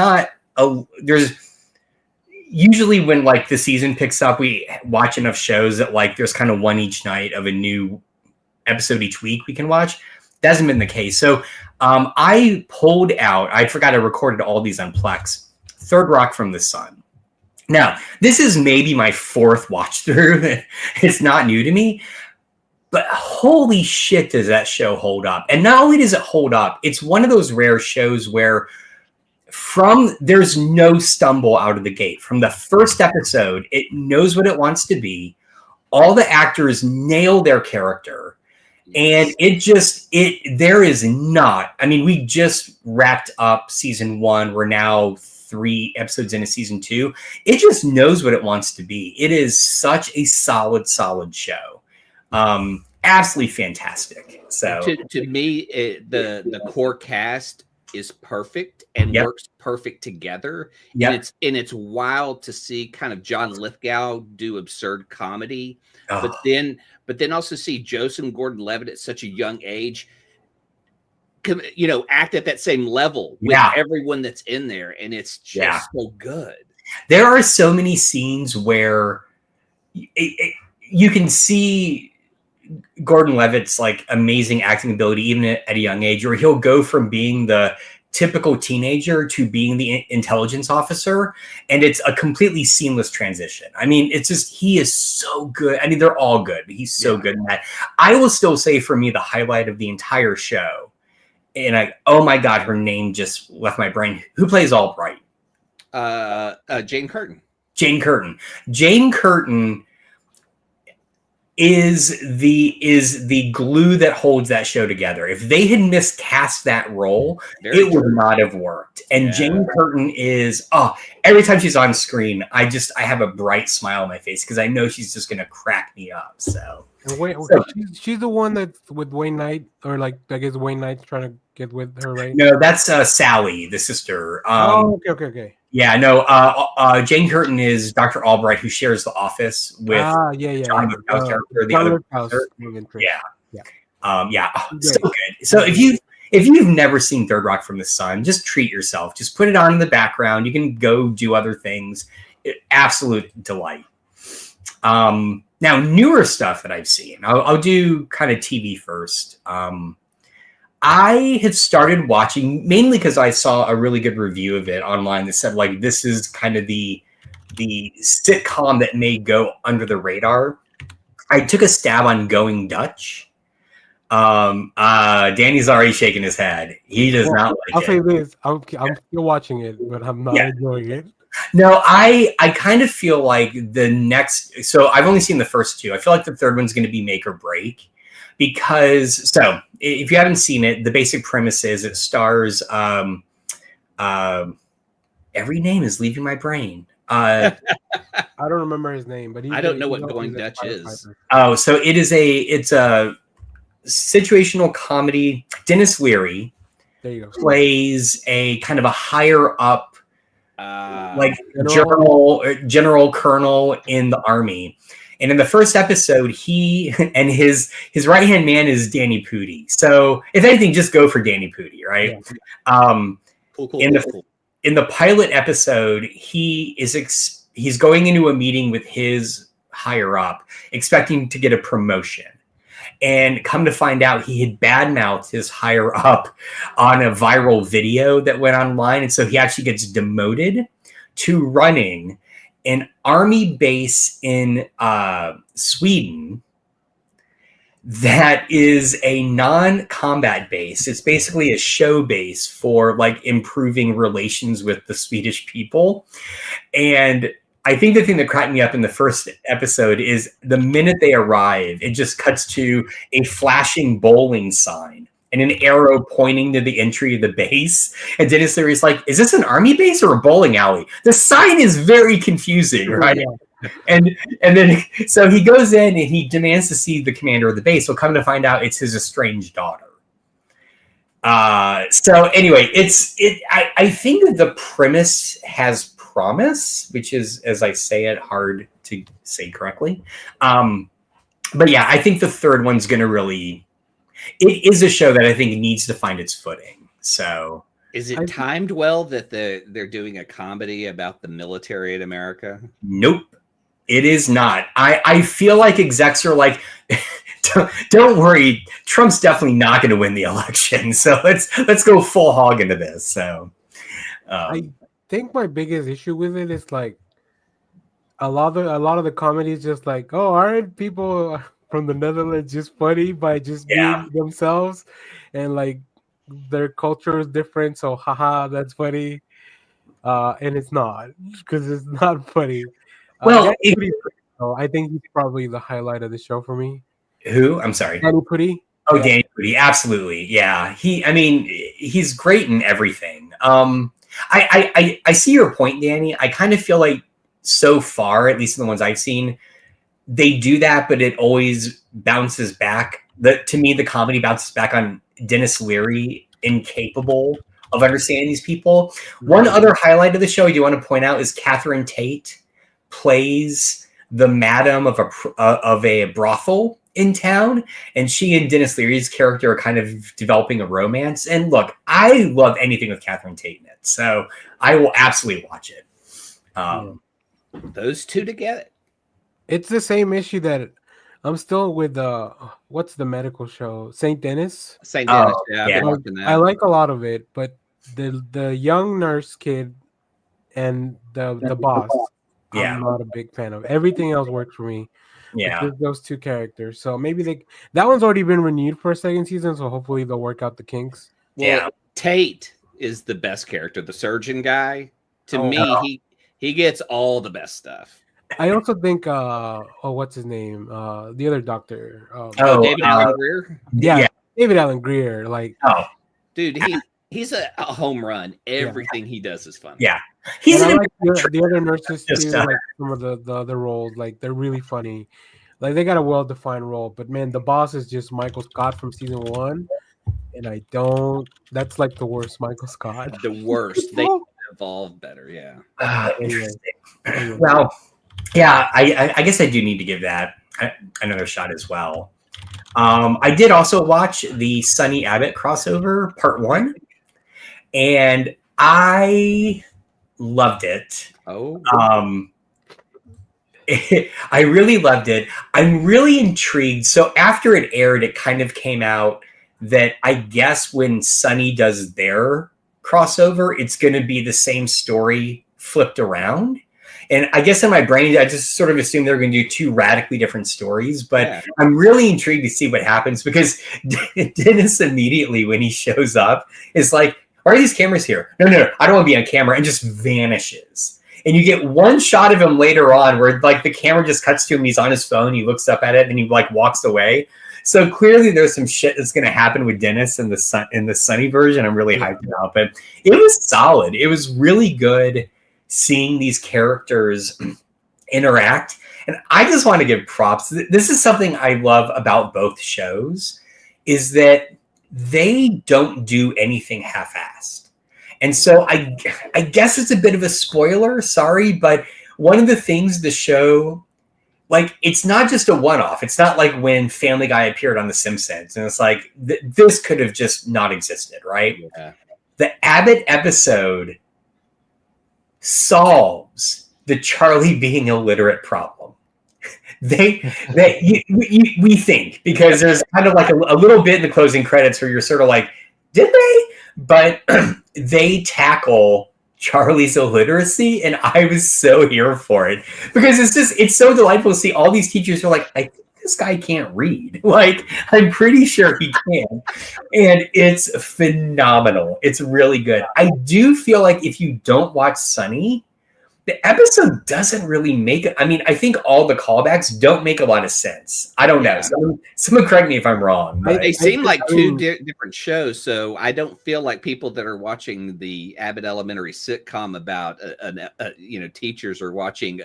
usually when like the season picks up, we watch enough shows that like there's kind of one each night of a new episode each week we can watch. That hasn't been the case. So I pulled out, I forgot I recorded all these on Plex, Third Rock from the Sun. Now, this is maybe my fourth watch through. It's not new to me, but holy shit does that show hold up. And not only does it hold up, it's one of those rare shows where there's no stumble out of the gate. From the first episode, it knows what it wants to be. All the actors nail their character. And there is not, we just wrapped up season 1. We're now 3 episodes into season 2. It just knows what it wants to be. It is such a solid show. Absolutely fantastic. So to me, the core cast is perfect and works perfect together. Yep. And it's wild to see kind of John Lithgow do absurd comedy, but then also see Joseph Gordon-Levitt at such a young age, act at that same level with everyone that's in there, and it's just so good. There are so many scenes where you can see Gordon-Levitt's like amazing acting ability even at a young age, where he'll go from being the typical teenager to being the intelligence officer, and it's a completely seamless transition. It's just, he is so good. They're all good, but he's so good in that. I will still say for me the highlight of the entire show, and oh my God, her name just left my brain. Who plays Albright? Jane Curtin. Jane Curtin is the glue that holds that show together. If they had miscast that role, it would not have worked. And Jane Curtin is every time she's on screen, I have a bright smile on my face because I know she's just gonna crack me up. So she's the one that's with Wayne Knight, or like I guess Wayne Knight's trying to get with her, right? No, that's Sally, the sister. Okay. Yeah, no. Jane Curtin is Dr. Albright, who shares the office with John Lithgow's character, the other professor. So good. So if you've never seen Third Rock from the Sun, just treat yourself. Just put it on in the background. You can go do other things. Absolute delight. Now, newer stuff that I've seen. I'll do kind of TV first. I had started watching mainly because I saw a really good review of it online that said like this is kind of the sitcom that may go under the radar. I took a stab on Going Dutch. Danny's already shaking his head. He does not like I'll it. say this: I'm still watching it, but I'm not enjoying it. No, I kind of feel like the next. So I've only seen the first two. I feel like the third one's going to be make or break. Because if you haven't seen it, the basic premise is it stars every name is leaving my brain. I don't remember his name, but I don't know what Going Dutch is. Oh, so it's a situational comedy. Dennis Leary there you go. plays a kind of a higher up like general colonel in the army. And in the first episode, he and his right-hand man is Danny Pudi. So if anything, just go for Danny Pudi, right? Yeah. In the pilot episode, he's going into a meeting with his higher up, expecting to get a promotion. And come to find out, he had badmouthed his higher up on a viral video that went online. And so he actually gets demoted to running an army base in Sweden that is a non-combat base. It's basically a show base for like improving relations with the Swedish people. And I think the thing that cracked me up in the first episode is the minute they arrive, it just cuts to a flashing bowling sign and an arrow pointing to the entry of the base. And Dennis Leary's like, is this an army base or a bowling alley? The sign is very confusing, right? Yeah. And then, so he goes in and he demands to see the commander of the base. So come to find out it's his estranged daughter. So anyway, I think that the premise has promise, which is, as I say it, hard to say correctly. But yeah, I think the third one's going to really, it is a show that I think needs to find its footing. So is it timed well that they're doing a comedy about the military in America? Nope, it is not. I feel like execs are like, don't worry, Trump's definitely not going to win the election. So let's go full hog into this. So I think my biggest issue with it is like a lot of the comedy is just like, oh, aren't people from the Netherlands just funny by just being themselves, and like their culture is different, so haha, that's funny. And it's not, because it's not funny. Well, I think he's probably the highlight of the show for me. Who? I'm sorry. Danny Pudi. Oh, yeah. Danny Pudi, absolutely. Yeah. He's great in everything. I see your point, Danny. I kind of feel like so far, at least in the ones I've seen, they do that, but it always bounces back. To me, the comedy bounces back on Dennis Leary, incapable of understanding these people. One other highlight of the show I do want to point out is Catherine Tate plays the madam of a brothel in town, and she and Dennis Leary's character are kind of developing a romance. And look, I love anything with Catherine Tate in it, so I will absolutely watch it. Those two together. It's the same issue that I'm still with. What's the medical show? St. Dennis. St. Dennis. I like a lot of it, but the young nurse kid and the boss, I'm not a big fan of. Everything else works for me. Yeah, those two characters. So maybe that one's already been renewed for a second season. So hopefully they'll work out the kinks. Well, Tate is the best character, the surgeon guy. To me, he gets all the best stuff. I also think, what's his name? The other doctor. David Alan Grier. Yeah, David Alan Grier. Like, dude, he's a home run. Everything he does is fun. Yeah, I like the other nurses too. Like some of the other roles, like they're really funny. Like they got a well-defined role. But man, the boss is just Michael Scott from season 1, and that's like the worst Michael Scott. The worst. They evolved better. Yeah. Interesting. Well. Yeah, I guess I do need to give that another shot as well. I did also watch the Sonny Abbott crossover part 1, and I loved it. I really loved it. I'm really intrigued. So after it aired, it kind of came out that I guess when Sunny does their crossover, it's going to be the same story flipped around. And I guess in my brain, I just sort of assumed they're going to do two radically different stories. But I'm really intrigued to see what happens, because Dennis immediately, when he shows up, is like, why are these cameras here? No, I don't want to be on camera, and just vanishes. And you get one shot of him later on where like the camera just cuts to him. He's on his phone. He looks up at it and he like walks away. So clearly there's some shit that's going to happen with Dennis in the Sunny version. I'm really hyped about, but it was solid. It was really good seeing these characters interact. And I just want to give props. This is something I love about both shows, is that they don't do anything half-assed. And so I guess it's a bit of a spoiler, sorry, but one of the things the show, like, it's not just a one-off. It's not like when Family Guy appeared on The Simpsons, and it's like, this could have just not existed, right? Yeah. The Abbott episode solves the Charlie being illiterate problem. We think, because there's kind of like a little bit in the closing credits where you're sort of like, did they? But they tackle Charlie's illiteracy, and I was so here for it, because it's so delightful to see all these teachers who are like, I think this guy can't read. Like, I'm pretty sure he can. And it's phenomenal. It's really good. I do feel like if you don't watch Sunny, the episode doesn't really make it. I mean, I think all the callbacks don't make a lot of sense. I don't know. Someone correct me if I'm wrong. They seem like two different shows, so I don't feel like people that are watching the Abbott Elementary sitcom about teachers are watching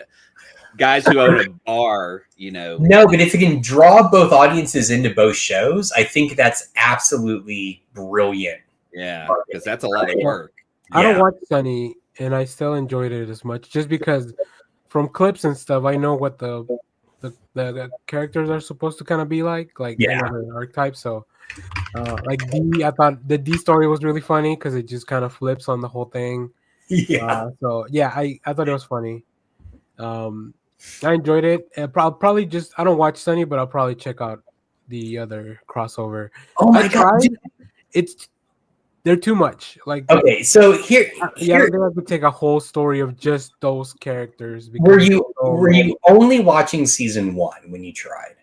guys who own a bar. No, but if you can draw both audiences into both shows, I think that's absolutely brilliant. Yeah, because that's a lot of work. I don't watch Sunny, and I still enjoyed it as much, just because from clips and stuff, I know what the characters are supposed to kind of be like the archetype. So, like D, I thought the D story was really funny because it just kind of flips on the whole thing. Yeah. I thought it was funny. I enjoyed it. And probably just, I don't watch Sunny, but I'll probably check out the other crossover. Oh my God. They're too much. Like, okay, so here they have to take a whole story of just those characters. Were you only watching season 1 when you tried?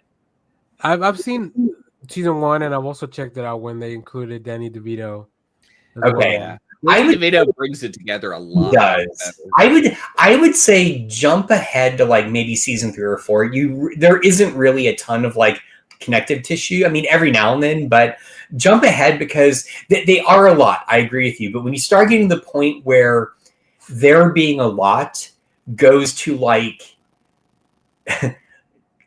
I've seen season 1, and I've also checked it out when they included Danny DeVito. Okay, Danny DeVito brings it together a lot. He does. I would say jump ahead to like maybe season 3 or 4. There isn't really a ton of like connective tissue. I mean, every now and then, but jump ahead, because they are a lot. I agree with you. But when you start getting to the point where there being a lot goes to like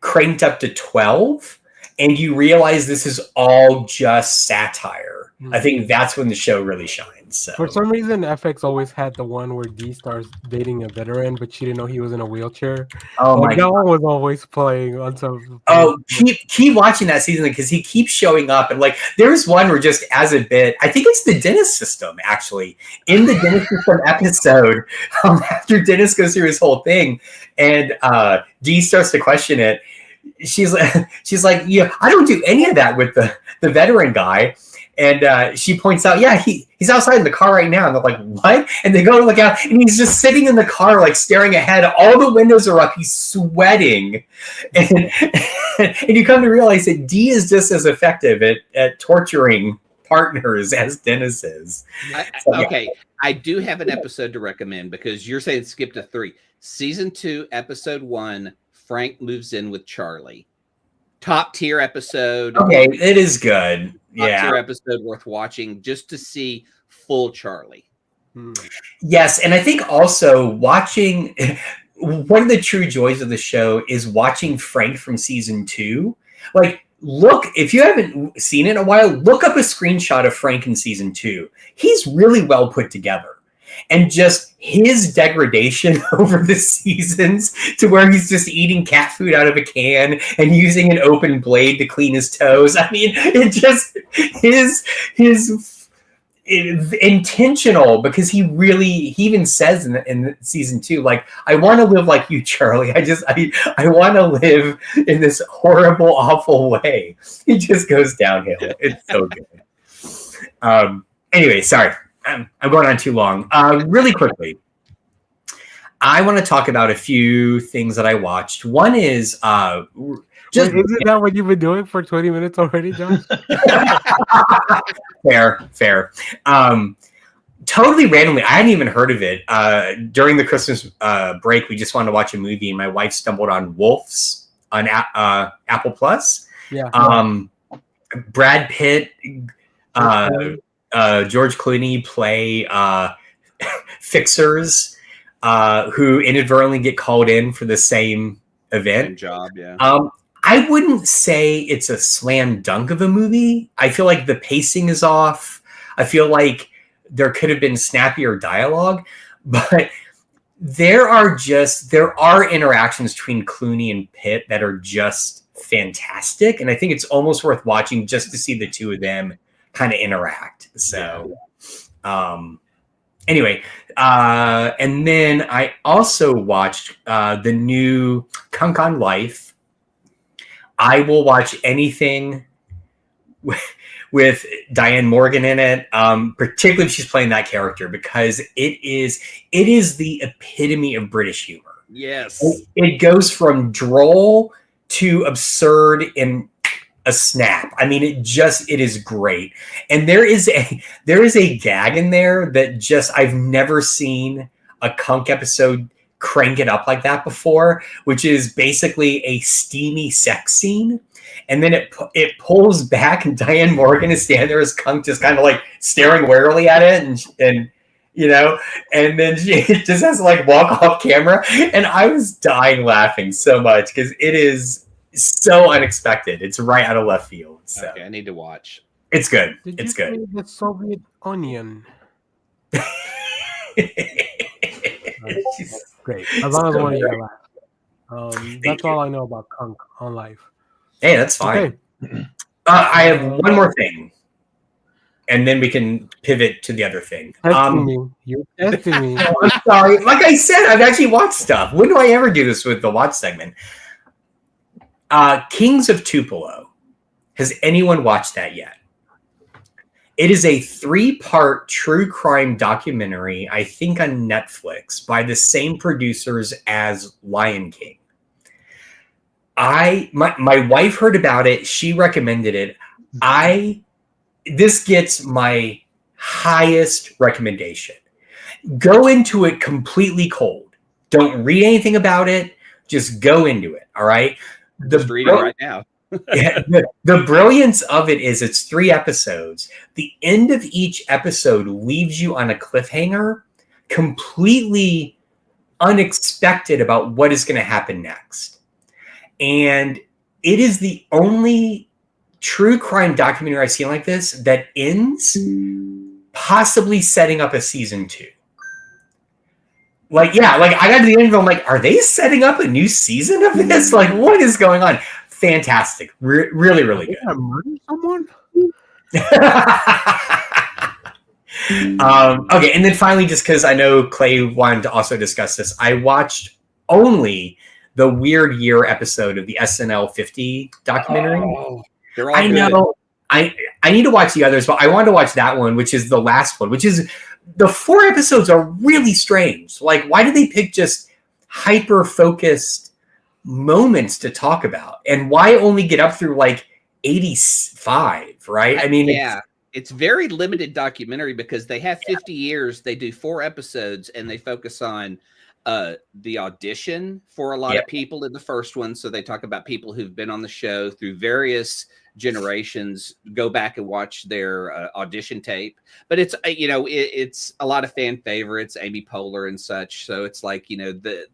cranked up to 12, and you realize this is all just satire, I think that's when the show really shines. So. For some reason, FX always had the one where D starts dating a veteran, but she didn't know he was in a wheelchair. Oh my God! That one was always playing on some. Oh, keep watching that season, because he keeps showing up, and like there's one where just as a bit, I think it's the Dennis system actually. In the Dennis system episode, after Dennis goes through his whole thing, and D starts to question it. She's like, yeah, I don't do any of that with the veteran guy. And she points out, yeah, he's outside in the car right now. And they're like, what? And they go to look out, and he's just sitting in the car, like staring ahead. All the windows are up. He's sweating. And you come to realize that D is just as effective at torturing partners as Dennis is. Okay, I do have an episode to recommend, because you're saying skip to 3. Season 2, episode 1, Frank moves in with Charlie. Top tier episode. Okay, it is good. Top tier episode worth watching just to see full Charlie. Yes, and I think also watching one of the true joys of the show is watching Frank from season 2. Like, look, if you haven't seen it in a while, look up a screenshot of Frank in season 2. He's really well put together. And just his degradation over the seasons to where he's just eating cat food out of a can and using an open blade to clean his toes. I mean, it just intentional, because he even says in season 2, like, I want to live like you, Charlie. I want to live in this horrible, awful way. He just goes downhill. It's so good. Anyway, sorry, I'm going on too long. Really quickly, I want to talk about a few things that I watched. One is isn't that what you've been doing for 20 minutes already, Josh? Fair. Totally randomly, I hadn't even heard of it. During the Christmas break, we just wanted to watch a movie, and my wife stumbled on Wolves on Apple Plus. Yeah. Brad Pitt, George Clooney play fixers who inadvertently get called in for the same event. Same job, yeah. I wouldn't say it's a slam dunk of a movie. I feel like the pacing is off. I feel like there could have been snappier dialogue, but there are interactions between Clooney and Pitt that are just fantastic. And I think it's almost worth watching just to see the two of them kind of interact. So, anyway, and then I also watched the new Kunk on Life. I will watch anything with Diane Morgan in it, particularly if she's playing that character, because it is the epitome of British humor. Yes. It goes from droll to absurd in a snap. I mean, it is great. And there is a gag in there that just, I've never seen a Kunk episode crank it up like that before, which is basically a steamy sex scene. And then it pulls back, and Diane Morgan is standing there as Kunk, just kind of like staring warily at it, and and then she just has to like walk off camera. And I was dying laughing so much because it is so unexpected. It's right out of left field. So okay, I need to watch. It's good. Did it's you good. say the Soviet Onion? Great. As long as one of you laugh. That's all I know about Kunk on Life. Hey, that's fine. Okay. I have one more thing, and then we can pivot to the other thing. Testing me. You're testing me. I'm sorry. Like I said, I've actually watched stuff. When do I ever do this with the watch segment? Kings of Tupelo. Has anyone watched that yet? It is a 3-part true crime documentary, I think on Netflix, by the same producers as Lion King. My wife heard about it. She recommended it. This gets my highest recommendation. Go into it completely cold. Don't read anything about it. Just go into it. All right. Just reading right now. The brilliance of it is it's 3 episodes. The end of each episode leaves you on a cliffhanger, completely unexpected about what is going to happen next. And it is the only true crime documentary I've seen like this that ends possibly setting up a season 2. Like, yeah, like I got to the end of it, I'm like, are they setting up a new season of this? Like, what is going on? Fantastic. Really, really good. Did I murder someone? Okay, and then finally, just because I know Clay wanted to also discuss this, I watched only the Weird Year episode of the SNL 50 documentary. Oh, they're all I good. know. I need to watch the others, but I wanted to watch that one, which is the last one, which is the 4 episodes are really strange. Like, why did they pick just hyper-focused moments to talk about? And why only get up through like 85, right? I mean, yeah. It's very limited documentary because they have 50 years. They do 4 episodes and they focus on the audition for a lot of people in the first one. So they talk about people who've been on the show through various generations. Go back and watch their audition tape. But it's it's a lot of fan favorites, Amy Poehler and such. So it's like the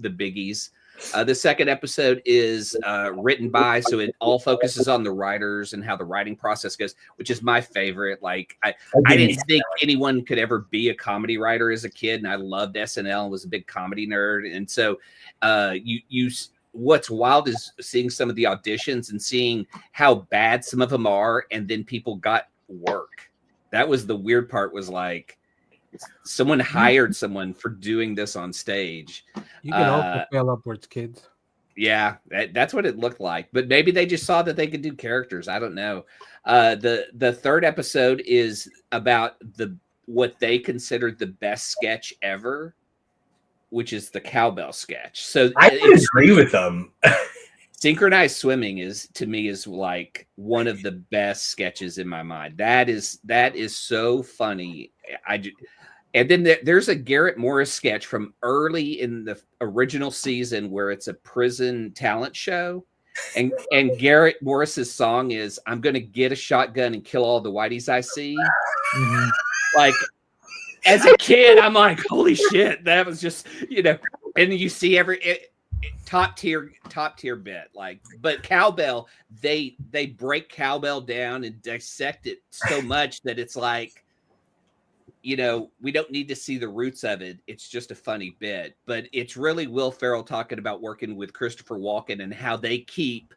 biggies. The second episode is written by, so it all focuses on the writers and how the writing process goes, which is my favorite. Like I didn't think anyone could ever be a comedy writer as a kid, and I loved SNL and was a big comedy nerd. And so what's wild is seeing some of the auditions and seeing how bad some of them are, and then people got work. That was the weird part. Was like someone hired someone for doing this on stage. You can also fail upwards, kids. Yeah, that's what it looked like. But maybe they just saw that they could do characters. I don't know. The third episode is about what they considered the best sketch ever, which is the cowbell sketch. So I would agree with them. Synchronized swimming is like one of the best sketches in my mind. That is so funny. And then there's a Garrett Morris sketch from early in the original season where it's a prison talent show. And Garrett Morris's song is, "I'm going to get a shotgun and kill all the whiteys I see." Mm-hmm. Like, as a kid, I'm like, holy shit, that was just, and you see top tier bit. Like, but cowbell, they break cowbell down and dissect it so much that it's like, we don't need to see the roots of it. It's just a funny bit. But it's really Will Ferrell talking about working with Christopher Walken and how they keep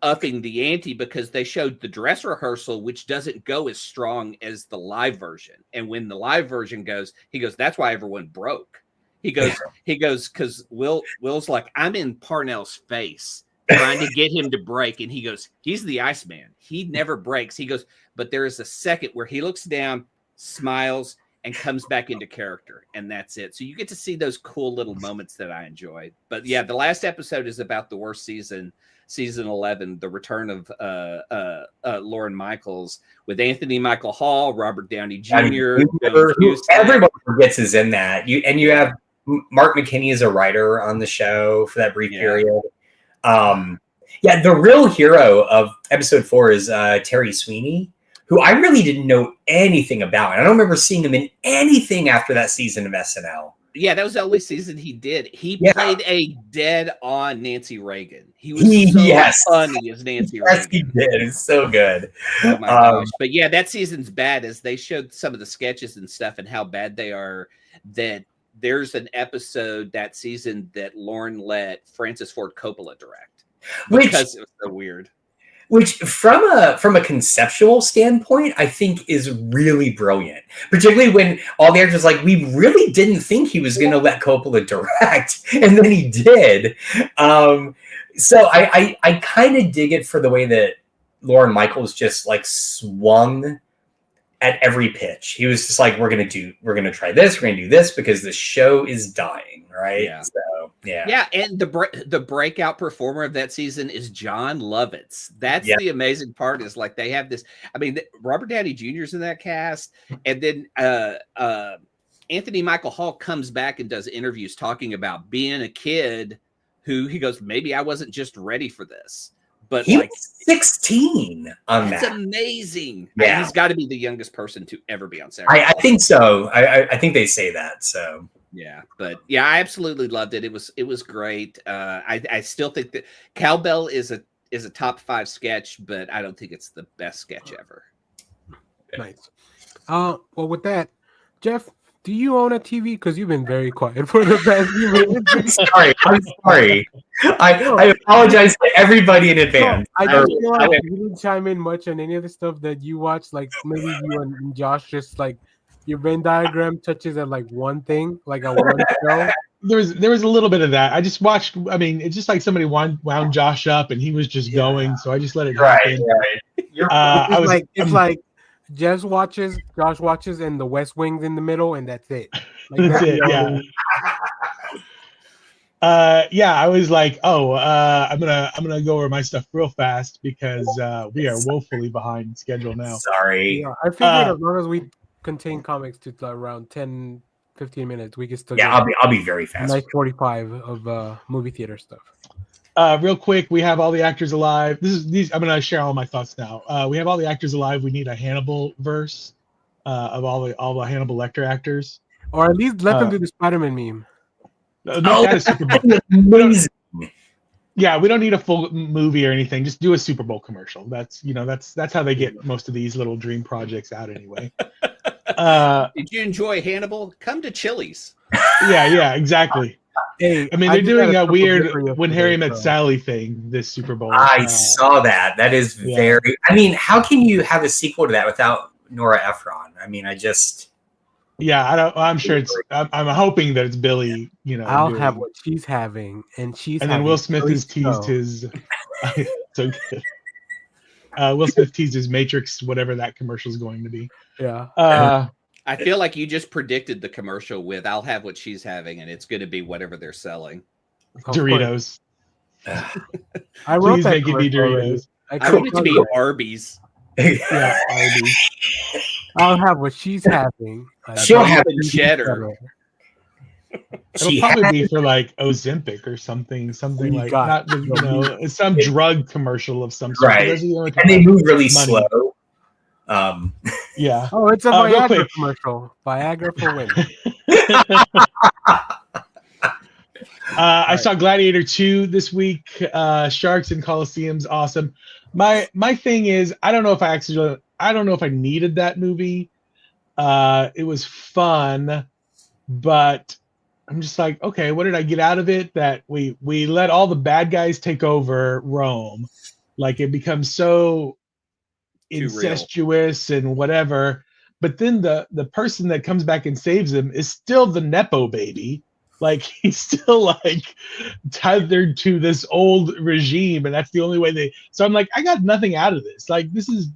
upping the ante because they showed the dress rehearsal, which doesn't go as strong as the live version. And when the live version goes, he goes, "That's why everyone broke." He goes, because Will's like, "I'm in Parnell's face trying to get him to break." And he goes, "He's the Iceman. He never breaks." He goes, "But there is a second where he looks down, smiles, and comes back into character, and that's it." So you get to see those cool little moments that I enjoy. But yeah, the last episode is about the worst season 11, the return of Lorne Michaels with Anthony Michael Hall, Robert Downey Jr. Everyone forgets is in that. You have Mark McKinney as a writer on the show for that brief period. The real hero of episode 4 is Terry Sweeney, who I really didn't know anything about. I don't remember seeing him in anything after that season of SNL. Yeah, that was the only season he did. He played a dead-on Nancy Reagan. He was so funny as Nancy Reagan. Yes, he did. It's so good. Oh my gosh. But yeah, that season's bad as they showed some of the sketches and stuff and how bad they are. That there's an episode that season that Lorne let Francis Ford Coppola direct because it was so weird. Which, from a conceptual standpoint, I think is really brilliant. Particularly when all the actors like, we really didn't think he was going to let Coppola direct, and then he did. So I kind of dig it for the way that Lorne Michaels just like swung at every pitch. He was just like, we're gonna try this, we're gonna do this because the show is dying, right? Yeah. So yeah. And the breakout performer of that season is John Lovitz. That's the amazing part. Is like they have this. I mean, Robert Downey Jr.'s in that cast, and then Anthony Michael Hall comes back and does interviews talking about being a kid who he goes, maybe I wasn't just ready for this. But he was 16 on that. That's amazing. Yeah. He's got to be the youngest person to ever be on Saturday. I think so. I think they say that. So yeah, but yeah, I absolutely loved it. It was great. I still think that Cowbell is a top 5 sketch, but I don't think it's the best sketch ever. Nice. Well, with that, Jeff, do you own a TV? Because you've been very quiet for the past few minutes. I'm sorry. I apologize to everybody in advance. I just feel like you didn't chime in much on any of the stuff that you watch. Like maybe you and Josh just like your Venn diagram touches at like one thing, like a one show. There was a little bit of that. I just watched. I mean, it's just like somebody wound Josh up, and he was just going. So I just let it happen. Right. It's like Jeff watches, Josh watches, and the West Wing's in the middle, and that's it. Like, that's it. Yeah. I was like, I'm gonna go over my stuff real fast because we are woefully behind schedule now. Sorry. Yeah, I figured as long as we contain comics to around 10-15 minutes, we can still. Yeah, I'll be very fast. Nice 45 of movie theater stuff. Real quick, we have all the actors alive. I'm gonna share all my thoughts now. We have all the actors alive. We need a Hannibal verse of all the Hannibal Lecter actors, or at least let them do the Spider-Man meme. That is Super Bowl. Amazing. Yeah, we don't need a full movie or anything. Just do a Super Bowl commercial. That's how they get most of these little dream projects out anyway. Did you enjoy Hannibal? Come to Chili's. Yeah, exactly. Hey, I mean, they're doing a weird When Harry Met Sally thing this Super Bowl. I saw that. That is very. I mean, how can you have a sequel to that without Nora Ephron. I mean, I just. Yeah, I'm sure it's. I'm hoping that it's Billy. I'll have what she's having, and And then Will Smith has teased his. So good. Will Smith teased his Matrix, whatever that commercial is going to be. Yeah. I feel like you just predicted the commercial with "I'll have what she's having," and it's going to be whatever they're selling. Doritos. I wrote Please that make it be Doritos. I want it to be Arby's. Yeah, Arby's. I'll have what she's having. She'll have cheddar. It'll probably be for like Ozempic or something like not it's some drug commercial of some sort. Right, and they move really slow. Yeah. Oh, it's a Viagra commercial. Viagra for women. I saw Gladiator 2 this week. Sharks and Coliseum's awesome. My thing is, I don't know if I needed that movie. It was fun, but I'm just like, okay, what did I get out of it? That we let all the bad guys take over Rome. Like it becomes so incestuous and whatever. But then the person that comes back and saves him is still the Nepo baby. Like he's still like tethered to this old regime, and that's the only way so I'm like, I got nothing out of this. Like this is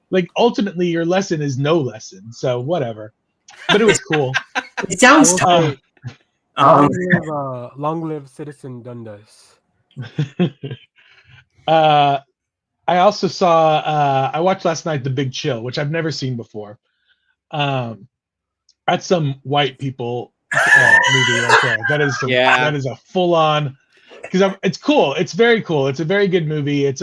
like ultimately your lesson is no lesson. So whatever. But it was cool. It sounds tough. Long live Citizen Dundas. I also saw I watched last night The Big Chill, which I've never seen before. That's some white people movie right there. That is a full on, because it's cool. It's very cool. It's a very good movie. It's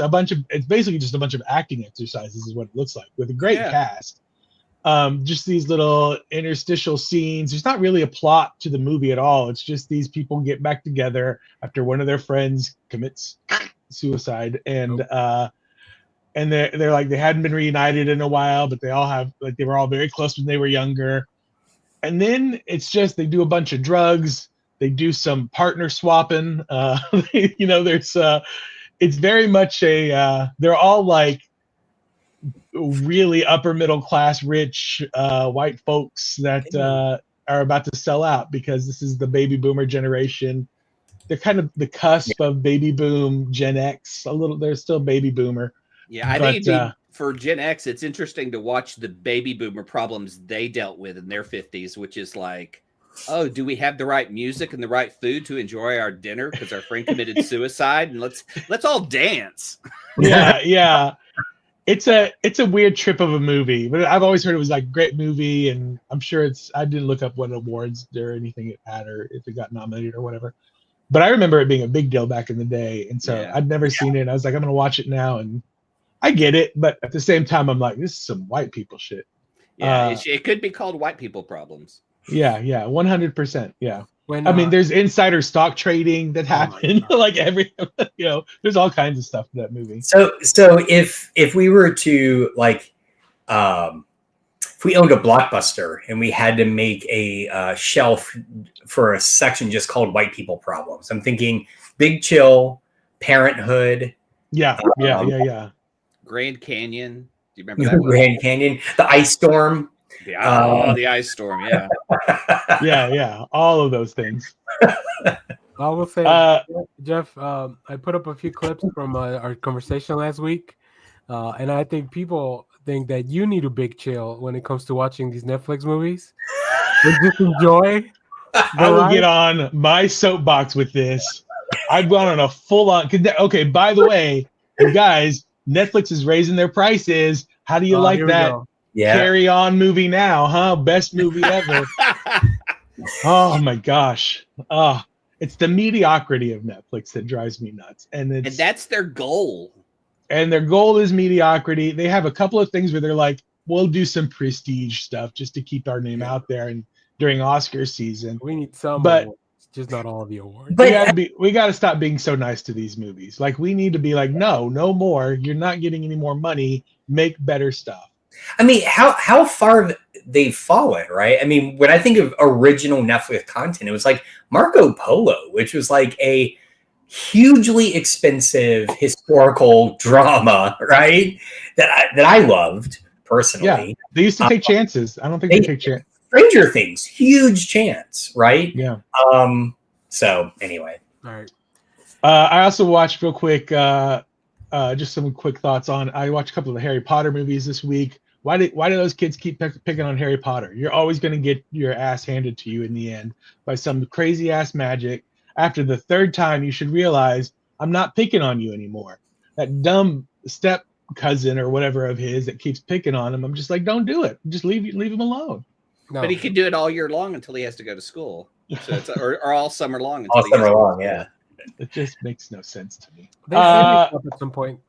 basically just a bunch of acting exercises is what it looks like, with a great cast. Just these little interstitial scenes. There's not really a plot to the movie at all. It's just these people get back together after one of their friends commits suicide, and they're like, they hadn't been reunited in a while, but they all have, like, they were all very close when they were younger. And then it's just, they do a bunch of drugs. They do some partner swapping. There's it's very much they're all like really upper middle class, rich white folks that are about to sell out, because this is the baby boomer generation. They're kind of the cusp of baby boom, Gen X. They're still baby boomer. Yeah, I think for Gen X, it's interesting to watch the baby boomer problems they dealt with in their 50s, which is like, oh, do we have the right music and the right food to enjoy our dinner because our friend committed suicide, and let's all dance. Yeah. It's a weird trip of a movie, but I've always heard it was like a great movie, and I'm sure I didn't look up what awards or anything it had, or if it got nominated or whatever. But I remember it being a big deal back in the day, and so I'd never seen it. I was like, I'm gonna watch it now, and I get it, but at the same time, I'm like, this is some white people shit. Yeah, it could be called white people problems. Yeah, 100%. Yeah. I mean, there's insider stock trading that happened. Like there's all kinds of stuff in that movie. So if we were to like, if we owned a Blockbuster and we had to make a shelf for a section just called white people problems, I'm thinking Big Chill, Parenthood. Yeah. Grand Canyon. Do you remember that one? Grand Canyon, the Ice Storm. The Ice Storm. Yeah. yeah. All of those things. I will say, Jeff, I put up a few clips from our conversation last week, and I think people think that you need a big chill when it comes to watching these Netflix movies. And just enjoy. I will get on my soapbox with this. I've gone on a full-on. Okay, by the way, you guys, Netflix is raising their prices. How do you like that? Yeah. Carry On movie now, huh? Best movie ever. Oh my gosh. It's the mediocrity of Netflix that drives me nuts. And that's their goal. And their goal is mediocrity. They have a couple of things where they're like, we'll do some prestige stuff just to keep our name out there, and during Oscar season. We need some, but just not all of the awards. But we got to stop being so nice to these movies. Like, we need to be like, no more. You're not getting any more money. Make better stuff. I mean, how far they've fallen, right? I mean, when I think of original Netflix content, it was like Marco Polo, which was like a hugely expensive historical drama, right? That I loved personally. They used to take chances. I don't think they take chances. Stranger Things, huge chance, right? Yeah. So anyway. All right. I also watched real quick, just some quick thoughts on. I watched a couple of the Harry Potter movies this week. Why do those kids keep picking on Harry Potter? You're always going to get your ass handed to you in the end by some crazy ass magic. After the third time, you should realize I'm not picking on you anymore. That dumb step cousin or whatever of his that keeps picking on him. I'm just like, don't do it. Just leave him alone. No. But he can do it all year long until he has to go to school. So it's, or all summer long. All summer long, yeah. It just makes no sense to me. They make up at some point.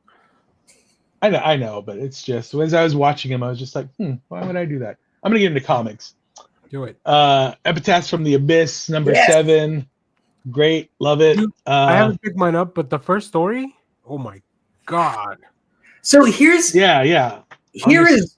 I know, but it's just as I was watching him, I was just like, why would I do that? I'm gonna get into comics. Do it. Epitaphs from the Abyss, number 7. Great, love it. I haven't picked mine up, but the first story, oh my god. So here's here is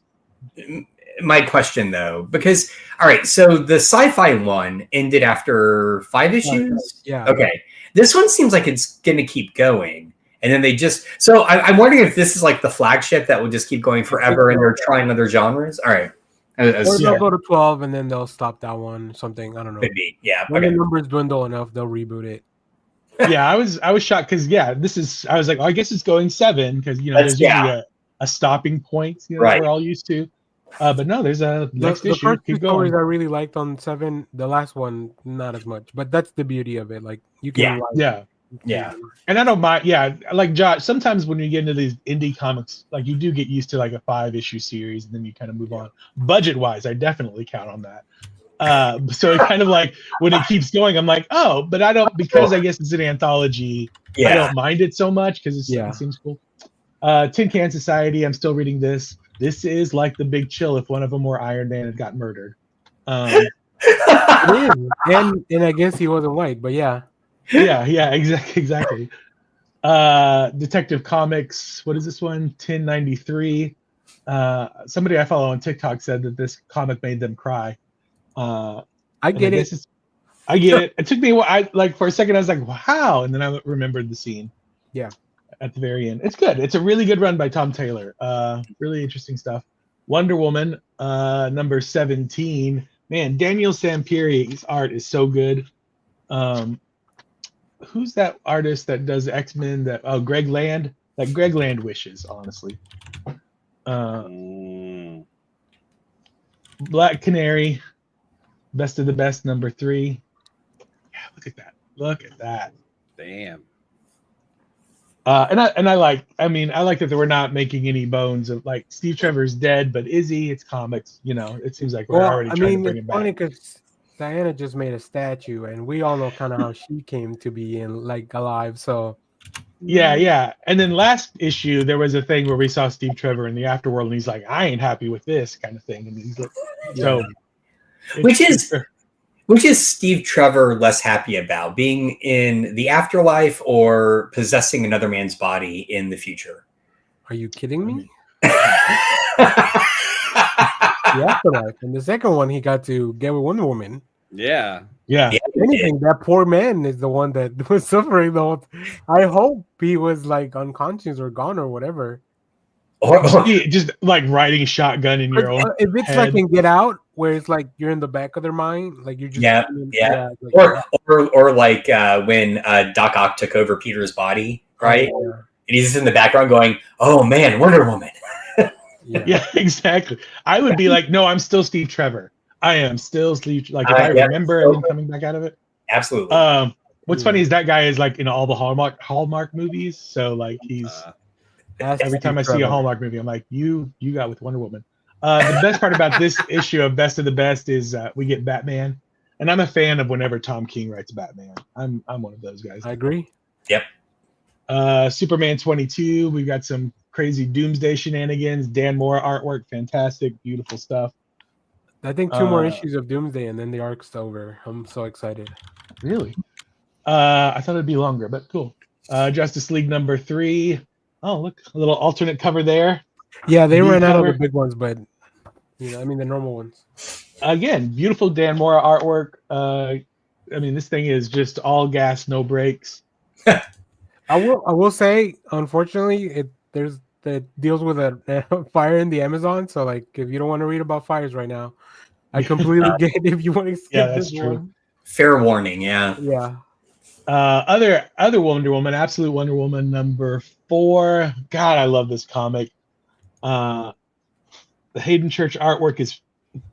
my question though, because all right, so the sci-fi one ended after 5 issues. Yeah. Okay. This one seems like it's gonna keep going. And then they just I'm wondering if this is like the flagship that will just keep going forever and they're trying other genres. All right. Or they'll go to 12 and then they'll stop that one. Something, I don't know. Could be. Yeah. When the numbers dwindle enough, they'll reboot it. Yeah, I was shocked because I was like, I guess it's going 7 because there's usually a stopping point, right. we're all used to. But no, there's a next issue. The first two Keep going. stories I really liked on 7. The last one, not as much. But that's the beauty of it. Like you can Yeah. And I don't mind. Yeah, like Josh, sometimes when you get into these indie comics, like you do get used to like a 5-issue series and then you kind of move on. Budget wise, I definitely count on that. So it kind of like when it keeps going, I'm like, oh, but I don't, because I guess it's an anthology. I don't mind it so much because it seems cool. Tin Can Society, I'm still reading this. This is like the Big Chill if one of them were Iron Man and got murdered. It is. And I guess he wasn't white, but yeah. Yeah, exactly. Detective Comics, what is this one? 1093. Somebody I follow on TikTok said that this comic made them cry. I get it. I get it. It took me a while. For a second I was like, wow, and then I remembered the scene. Yeah. At the very end. It's good. It's a really good run by Tom Taylor. Really interesting stuff. Wonder Woman, number 17. Man, Daniel Sampieri's art is so good. Who's that artist that does X-Men? Greg Land. Like Greg Land wishes, honestly. Black Canary, Best of the Best, number 3. Yeah, look at that. Look at that. Damn. And I like that they were not making any bones of like Steve Trevor's dead, but is he? It's comics, It seems like we're already trying to bring him back. Funny because Diana just made a statue, and we all know kind of how she came to be alive. So yeah. And then last issue, there was a thing where we saw Steve Trevor in the afterworld, and he's like, "I ain't happy with this," kind of thing. And he's like, so, which is Steve Trevor less happy about, being in the afterlife or possessing another man's body in the future? Are you kidding me? The afterlife. And the second one, he got to get with Wonder Woman. Yeah. If anything, that poor man is the one that was suffering the whole. I hope he was like unconscious or gone or whatever. Or just like riding shotgun in your own. If it's head. like in Get Out, where it's like you're in the back of their mind, like you're just or like when Doc Ock took over Peter's body, right? Yeah. And he's just in the background going, "Oh man, Wonder Woman." Yeah, exactly. I would be like, no, I'm still Steve Trevor. I am still Steve. Like if I remember and then coming back out of it. Absolutely. What's funny is that guy is like in all the Hallmark movies. So like he's every time I see a Hallmark movie, I'm like, you got with Wonder Woman. The best part about this issue of Best of the Best is we get Batman, and I'm a fan of whenever Tom King writes Batman. I'm one of those guys. I agree. Yep. Superman 22. We've got some crazy Doomsday shenanigans. Dan Moore artwork, fantastic, beautiful stuff. I think 2 more issues of Doomsday, and then the arc's over. I'm so excited. Really? I thought it'd be longer, but cool. Justice League number 3. Oh, look, a little alternate cover there. Yeah, they ran out of the big ones, but the normal ones. Again, beautiful Dan Moore artwork. This thing is just all gas, no brakes. I will say, unfortunately, there's that deals with a fire in the Amazon. So like, if you don't want to read about fires right now, I completely get it if you want to skip that's this true. one. Fair warning, yeah. Yeah. Other Wonder Woman, Absolute Wonder Woman #4. God, I love this comic. The Hayden Church artwork is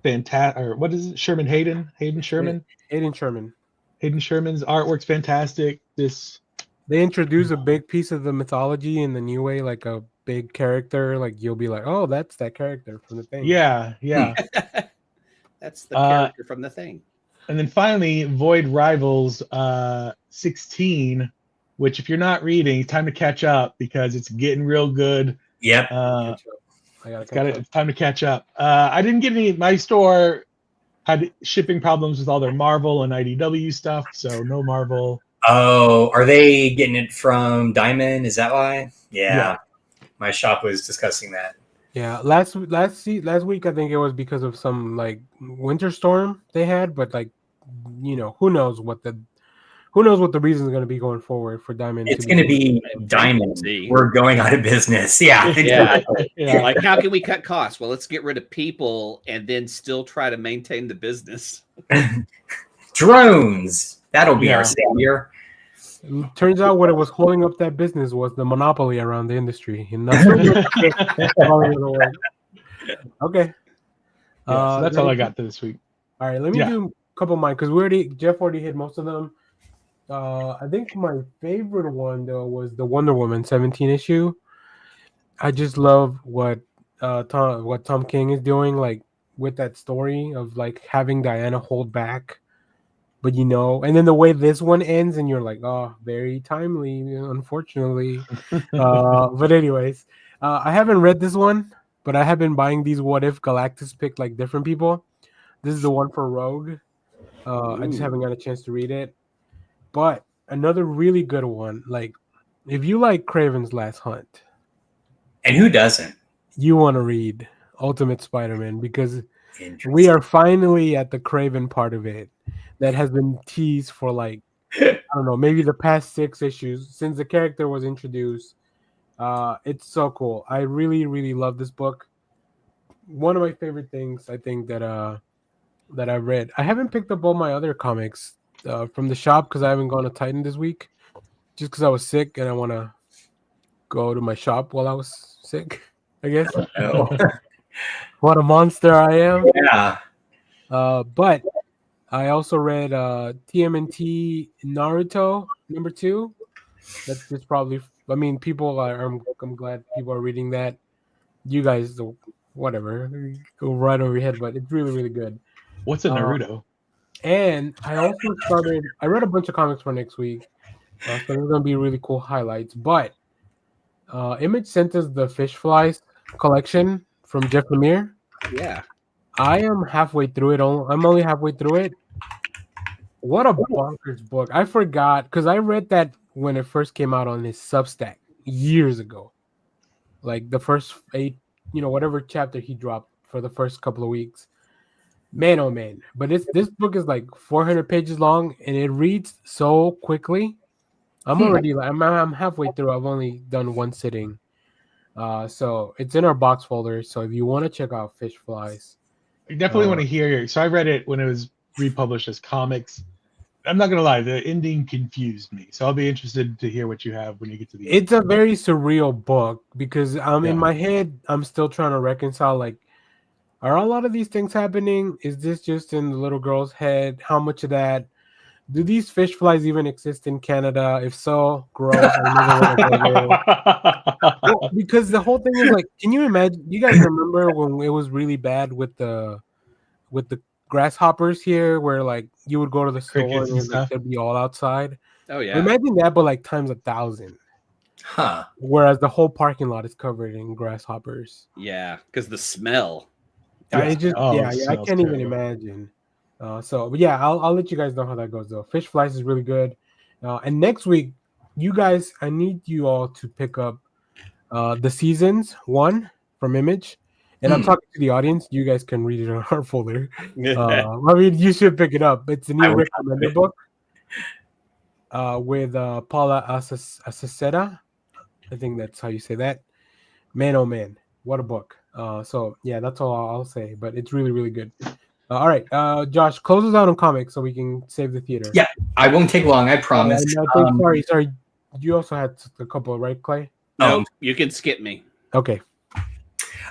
fantastic. Or what is it? Sherman Hayden? Hayden Sherman? Hayden Sherman. Hayden Sherman's artwork's fantastic. They introduce a big piece of the mythology in the new way, like a big character. Like you'll be like, oh, that's that character from the thing. Yeah. That's the character from the thing. And then finally, Void Rivals 16, which if you're not reading, time to catch up because it's getting real good. Yep. It's time to catch up. I didn't get any. My store had shipping problems with all their Marvel and IDW stuff, so no Marvel. Oh, are they getting it from Diamond? Is that why? Yeah. My shop was discussing that. Yeah, last week I think it was because of some like winter storm they had, but like who knows what the reason is going to be going forward for Diamond. It's going to be Diamond. We're going out of business. Yeah. Like how can we cut costs? Well, let's get rid of people and then still try to maintain the business. Drones. That'll be our savior. Turns out what it was holding up that business was the monopoly around the industry. Okay. So that's all I got this week. All right, let me do a couple of mine because Jeff already hit most of them. I think my favorite one though was the Wonder Woman 17 issue. I just love what Tom King is doing, like with that story of like having Diana hold back. But and then the way this one ends, and you're like, oh, very timely, unfortunately. But anyways, I haven't read this one, but I have been buying these What If Galactus picked like different people. This is the one for Rogue. I just haven't got a chance to read it. But another really good one, like if you like Kraven's Last Hunt. And who doesn't? You want to read Ultimate Spider-Man because we are finally at the Kraven part of it. That has been teased for like, I don't know, maybe the past 6 issues since the character was introduced. It's so cool. I really, really love this book. One of my favorite things I think that I've read. I haven't picked up all my other comics from the shop because I haven't gone to Titan this week. Just because I was sick and I want to go to my shop while I was sick, I guess. What a monster I am. Yeah. But I also read TMNT Naruto #2. That's just probably. I mean, I'm glad people are reading that. You guys, whatever, go right over your head, but it's really, really good. What's a Naruto? And I also started. I read a bunch of comics for next week, so there's gonna be really cool highlights. But Image sent us the Fish Flies collection from Jeff Lemire. Yeah. I am halfway through it. I'm only halfway through it. What a bonkers book. I forgot because I read that when it first came out on his Substack years ago. Like the first 8, whatever chapter he dropped for the first couple of weeks. Man, oh man. But this book is like 400 pages long and it reads so quickly. I'm already I'm halfway through. I've only done one sitting. So it's in our box folder. So if you want to check out Fish Flies. I definitely want to hear you. So I read it when it was republished as comics. I'm not gonna lie, the ending confused me. So I'll be interested to hear what you have when you get to the end. It's a very surreal book because in my head, I'm still trying to reconcile like, are a lot of these things happening? Is this just in the little girl's head? How much of that? Do these fish flies even exist in Canada? If so, gross. I never want to go there. Well, because the whole thing is like, can you imagine? You guys remember when it was really bad with the grasshoppers here, where like you would go to the store and like, they'd be all outside. Oh yeah. Imagine that, but like times 1,000. Huh. Whereas the whole parking lot is covered in grasshoppers. Yeah, because the smell. I can't even imagine. So yeah, I'll let you guys know how that goes though. Fish Flies is really good. And next week, you guys, I need you all to pick up the Seasons 1 from Image. And I'm talking to the audience. You guys can read it on our folder. I mean, you should pick it up. It's a new recommended book with Paula Aceceda. I think that's how you say that. Man, oh man, what a book. So yeah, that's all I'll say. But it's really, really good. All right, Josh, close us out on comics so we can save the theater. Yeah, I won't take long. I promise. And I think, sorry. You also had a couple, right, Clay? No, you can skip me. Okay.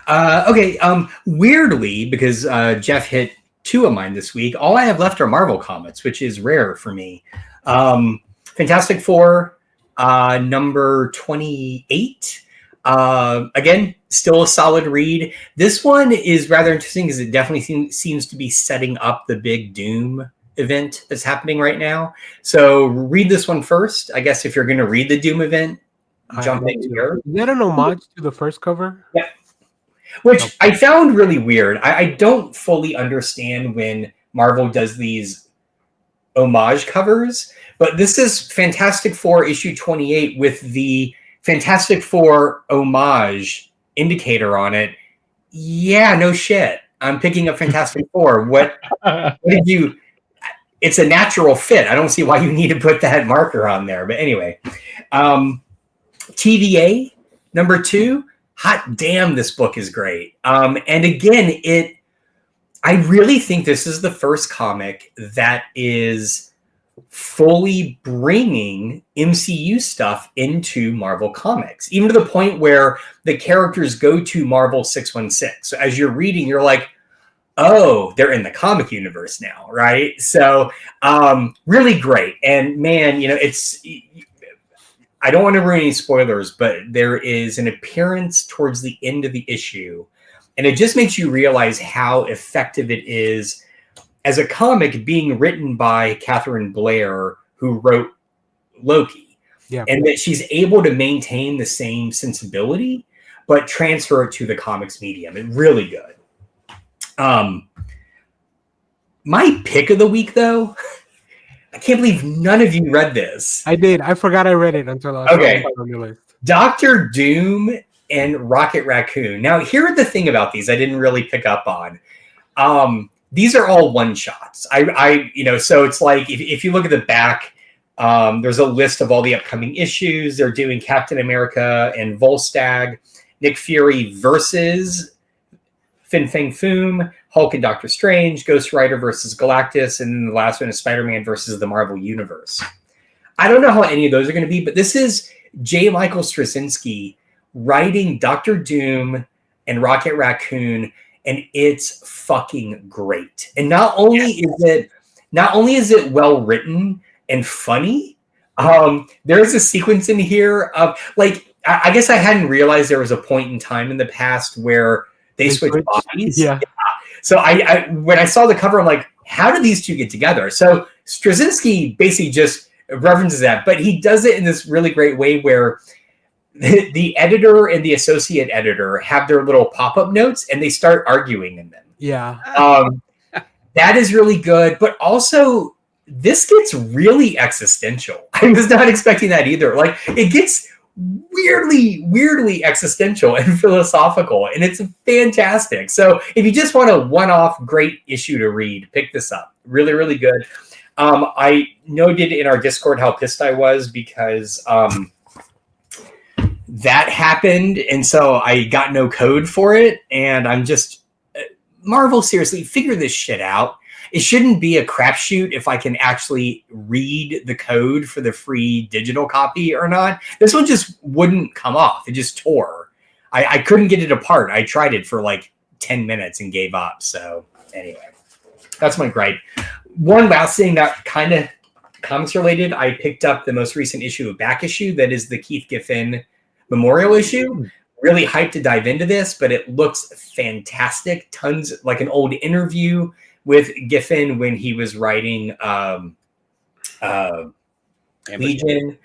Okay. Weirdly, because Jeff hit 2 of mine this week, all I have left are Marvel comics, which is rare for me. Fantastic Four, number 28. Again, still a solid read. This one is rather interesting because it definitely seems to be setting up the big Doom event that's happening right now. So read this one first. I guess if you're going to read the Doom event, jump in here. Is that an homage to the first cover? Yeah. Which I found really weird. I don't fully understand when Marvel does these homage covers, but this is Fantastic Four issue 28 with the Fantastic Four homage indicator on it. Yeah, no shit. I'm picking up Fantastic Four. What did you... It's a natural fit. I don't see why you need to put that marker on there. But anyway, TVA, number 2. Hot damn, this book is great. And again, I really think this is the first comic that is fully bringing MCU stuff into Marvel Comics, even to the point where the characters go to Marvel 616. So as you're reading, you're like, oh, they're in the comic universe now, right? So really great. And man, I don't want to ruin any spoilers, but there is an appearance towards the end of the issue, and it just makes you realize how effective it is as a comic being written by Catherine Blair, who wrote Loki. Yeah. And that she's able to maintain the same sensibility, but transfer it to the comics medium. It's really good. My pick of the week, though, I can't believe none of you read this. I did. I forgot I read it until I saw it on the list. Dr. Doom and Rocket Raccoon. Now, here's the thing about these I didn't really pick up on. These are all one-shots. So it's like if you look at the back, there's a list of all the upcoming issues. They're doing Captain America and Volstagg, Nick Fury versus Fin Fang Foom, Hulk and Doctor Strange, Ghost Rider versus Galactus, and then the last one is Spider-Man versus the Marvel Universe. I don't know how any of those are going to be, but this is J. Michael Straczynski writing Dr. Doom and Rocket Raccoon, and it's fucking great. And not only is it well written and funny, there's a sequence in here of I guess I hadn't realized there was a point in time in the past where they switch bodies. Yeah. So I when I saw the cover, I'm like, how did these two get together? So Straczynski basically just references that, but he does it in this really great way where the editor and the associate editor have their little pop-up notes and they start arguing in them. Yeah. That is really good, but also this gets really existential. I was not expecting that either. Like, it gets weirdly existential and philosophical, and it's fantastic. So if you just want a one-off great issue to read, pick this up. Really, really good. I noted in our Discord how pissed I was because that happened, and so I got no code for it, and I'm just Marvel, seriously, figure this shit out. It shouldn't be a crapshoot if I can actually read the code for the free digital copy or not. This one just wouldn't come off. It just tore. I couldn't get it apart. I tried it for like 10 minutes and gave up. So anyway, that's my gripe. One last thing that kind of comics related, I picked up the most recent issue of Back Issue. That is the Keith Giffen Memorial issue. Really hyped to dive into this, but it looks fantastic. Tons, like an old interview with Giffen when he was writing Legion.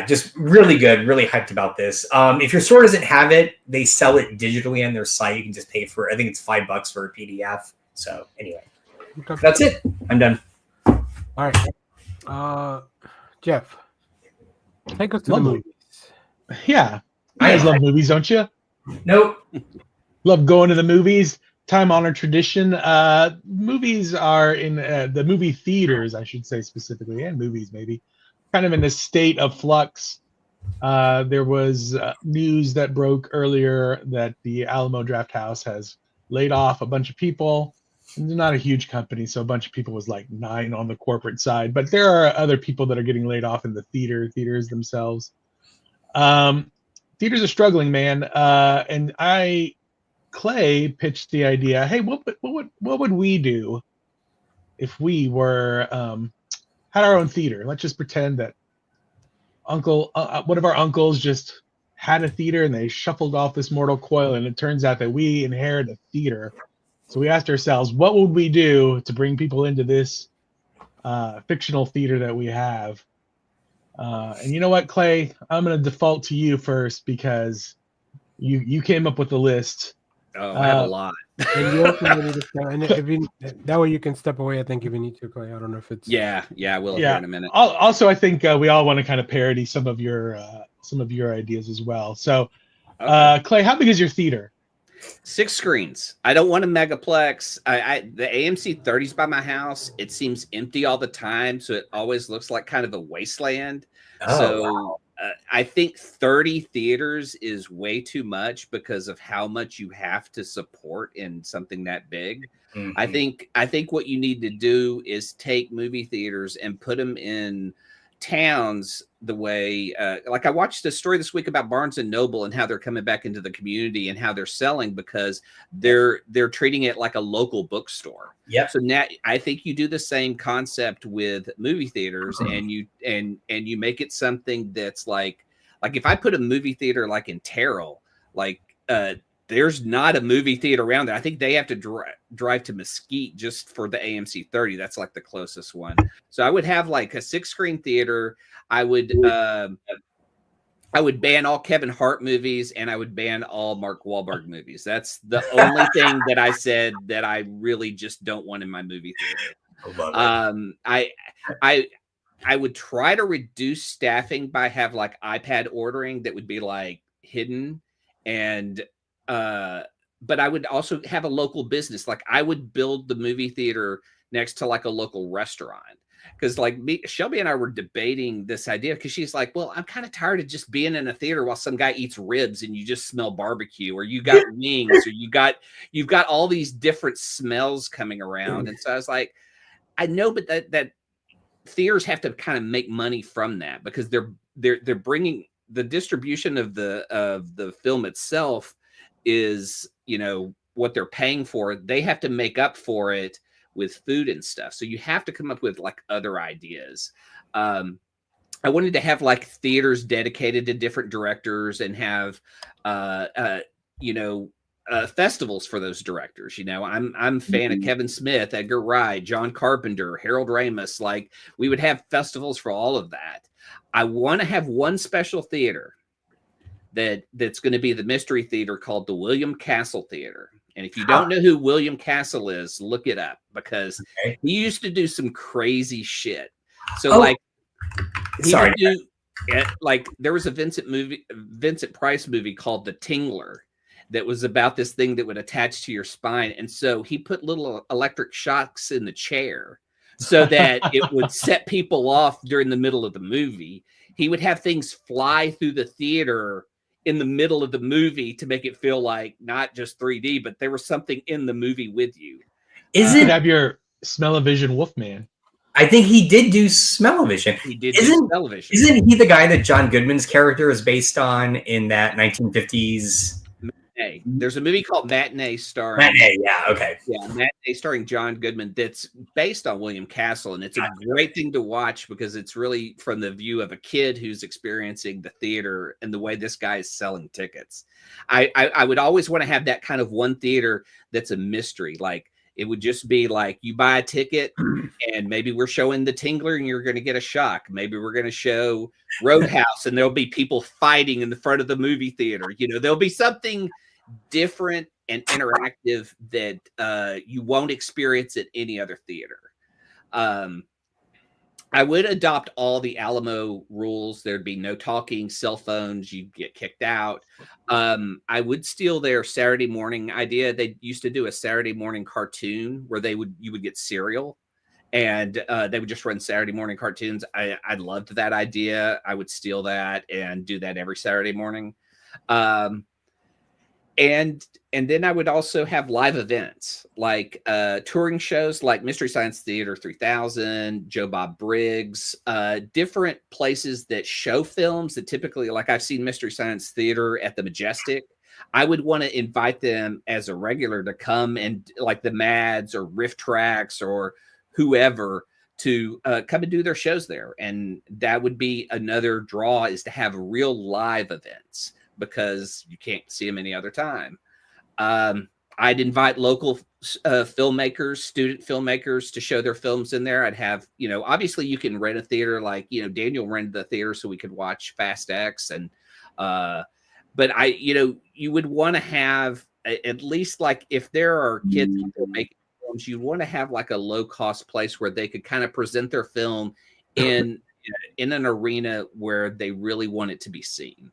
Just really good, really hyped about this. If your store doesn't have it, they sell it digitally on their site. You can just pay for, I think it's $5 for a PDF. So anyway, that's it. I'm done. All right. Jeff, take us to the movies. Yeah. You guys love movies, don't you? Nope. Love going to the movies. Time-honored tradition. Movies are in the movie theaters, I should say specifically, and movies maybe, kind of in a state of flux. There was news that broke earlier that the Alamo Drafthouse has laid off a bunch of people. And they're not a huge company, so a bunch of people was like 9 on the corporate side. But there are other people that are getting laid off in the theaters themselves. Theaters are struggling, man. And Clay pitched the idea. Hey, what would we do if we were had our own theater? Let's just pretend that one of our uncles just had a theater and they shuffled off this mortal coil, and it turns out that we inherit a theater. So we asked ourselves, what would we do to bring people into this fictional theater that we have? And you know what, Clay? I'm going to default to you first because you came up with the list. Oh, I have a lot. And you also need to and if you, that way you can step away, I think, if you need to, Clay. I don't know if it's... Yeah, I will here in a minute. Also, I think we all want to kind of parody some of your ideas as well. So, okay. Clay, how big is your theater? 6 screens. I don't want a megaplex. The AMC 30s by my house, it seems empty all the time, so it always looks like kind of a wasteland. Wow. I think 30 theaters is way too much because of how much you have to support in something that big. Mm-hmm. I think what you need to do is take movie theaters and put them in towns the way like I watched a story this week about Barnes and Noble and how they're coming back into the community and how they're selling because they're treating it like a local bookstore. Yeah. So now I think you do the same concept with movie theaters and you make it something that's like if I put a movie theater like in Terrell, like there's not a movie theater around there. I think they have to drive to Mesquite just for the AMC 30. That's like the closest one. So I would have like a 6-screen theater. I would ban all Kevin Hart movies and I would ban all Mark Wahlberg movies. That's the only thing that I said that I really just don't want in my movie theater. I would try to reduce staffing by have like iPad ordering that would be like hidden and but I would also have a local business. Like I would build the movie theater next to like a local restaurant. Because like Shelby and I were debating this idea because she's like, well, I'm kind of tired of just being in a theater while some guy eats ribs and you just smell barbecue or you got wings or you've got all these different smells coming around. And so I was like, I know, but that theaters have to kind of make money from that because they're bringing the distribution of the film itself is, you know, what they're paying for. They have to make up for it with food and stuff. So you have to come up with like other ideas. I wanted to have like theaters dedicated to different directors and have, festivals for those directors. You know, I'm a fan of Kevin Smith, Edgar Wright, John Carpenter, Harold Ramis. Like we would have festivals for all of that. I want to have one special theater that's going to be the mystery theater called the William Castle Theater. And if you don't know who William Castle is, look it up because he used to do some crazy shit. So like there was a Vincent Price movie called The Tingler that was about this thing that would attach to your spine. And so he put little electric shocks in the chair so that it would set people off during the middle of the movie. He would have things fly through the theater in the middle of the movie to make it feel like not just 3D, but there was something in the movie with you. You could have your Smell-O-Vision Wolfman. I think he did do Smell-O-Vision. He did do Smell-O-Vision. Isn't he the guy that John Goodman's character is based on in that 1950s? Matinee. There's a movie called Matinee starring... Matinee, yeah, okay. Yeah, Matinee starring John Goodman that's based on William Castle, and it's a great thing to watch because it's really from the view of a kid who's experiencing the theater and the way this guy is selling tickets. I would always want to have that kind of one theater that's a mystery. Like, it would just be like you buy a ticket and maybe we're showing The Tingler and you're going to get a shock. Maybe we're going to show Roadhouse and there'll be people fighting in the front of the movie theater. You know, there'll be something different and interactive that you won't experience at any other theater. I would adopt all the Alamo rules. There'd be no talking, cell phones, you'd get kicked out. I would steal their Saturday morning idea. They used to do a Saturday morning cartoon where you would get cereal and they would just run Saturday morning cartoons. I loved that idea. I would steal that and do that every Saturday morning. And then I would also have live events like touring shows like Mystery Science Theater 3000, Joe Bob Briggs, different places that show films that typically, like I've seen Mystery Science Theater at the Majestic. I would want to invite them as a regular to come, and like the Mads or Riff Tracks or whoever to come and do their shows there. And that would be another draw, is to have real live events, because you can't see them any other time. I'd invite local filmmakers, student filmmakers, to show their films in there. I'd have, obviously you can rent a theater, like, Daniel rented the theater so we could watch Fast X. And, but you would want to have at least, like, if there are kids making films, you want to have like a low cost place where they could kind of present their film in an arena where they really want it to be seen.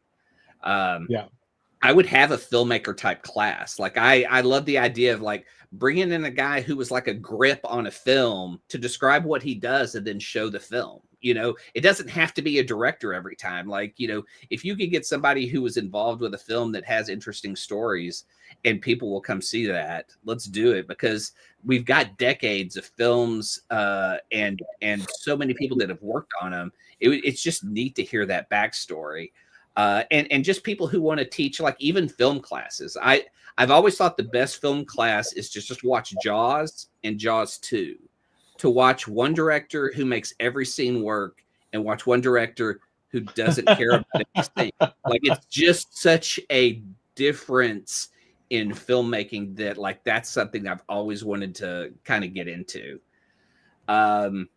I would have a filmmaker type class. Like I love the idea of like bringing in a guy who was like a grip on a film to describe what he does and then show the film. It doesn't have to be a director every time. Like, if you could get somebody who was involved with a film that has interesting stories and people will come see that, let's do it, because we've got decades of films and so many people that have worked on them. It's just neat to hear that backstory. And just people who want to teach, like, even film classes. I've always thought the best film class is to just watch Jaws and Jaws 2, to watch one director who makes every scene work and watch one director who doesn't care about anything. Like, it's just such a difference in filmmaking that, like, that's something I've always wanted to kind of get into. Podcast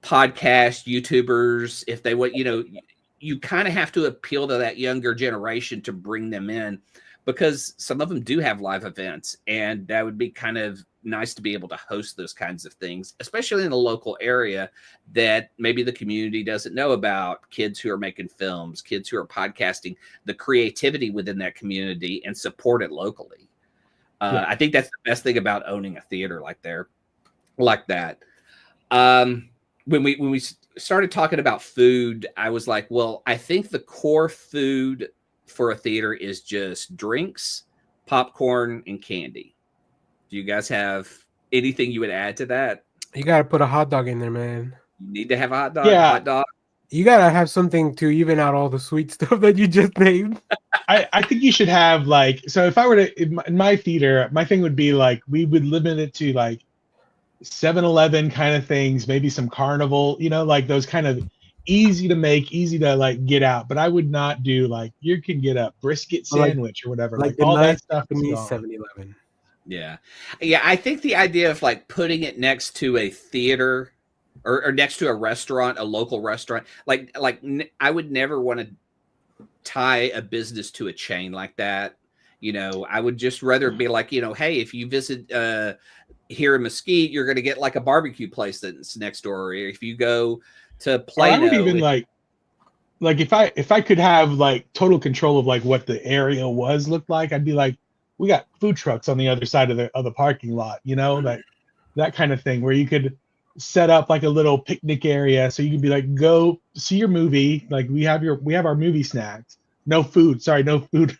YouTubers, if they want, you kind of have to appeal to that younger generation to bring them in, because some of them do have live events, and that would be kind of nice to be able to host those kinds of things, especially in a local area that maybe the community doesn't know about. Kids who are making films, kids who are podcasting, the creativity within that community, and support it locally. I think that's the best thing about owning a theater like that. When we started talking about food, I was like, well, I think the core food for a theater is just drinks, popcorn, and candy. Do you guys have anything you would add to that? You got to put a hot dog in there, man. You need to have a hot dog. Yeah. Hot dog. You got to have something to even out all the sweet stuff that you just named. I think you should have, like, so if I were to, in my theater, my thing would be like, we would limit it to like 7-Eleven kind of things, maybe some Carnival, like those kind of easy to make, easy to like get out. But I would not do like, you can get a brisket sandwich or whatever, like all that stuff. 7-Eleven. Yeah. I think the idea of like putting it next to a theater or next to a restaurant, a local restaurant, like I would never want to tie a business to a chain like that. I would just rather be like, hey, if you visit here in Mesquite, you're going to get like a barbecue place that's next door. Or if you go to Plano, I would even like if I could have like total control of like what the area looked like, I'd be like, we got food trucks on the other side of the parking lot, that kind of thing, where you could set up like a little picnic area, so you could be like, go see your movie, like we have our movie snacks, no food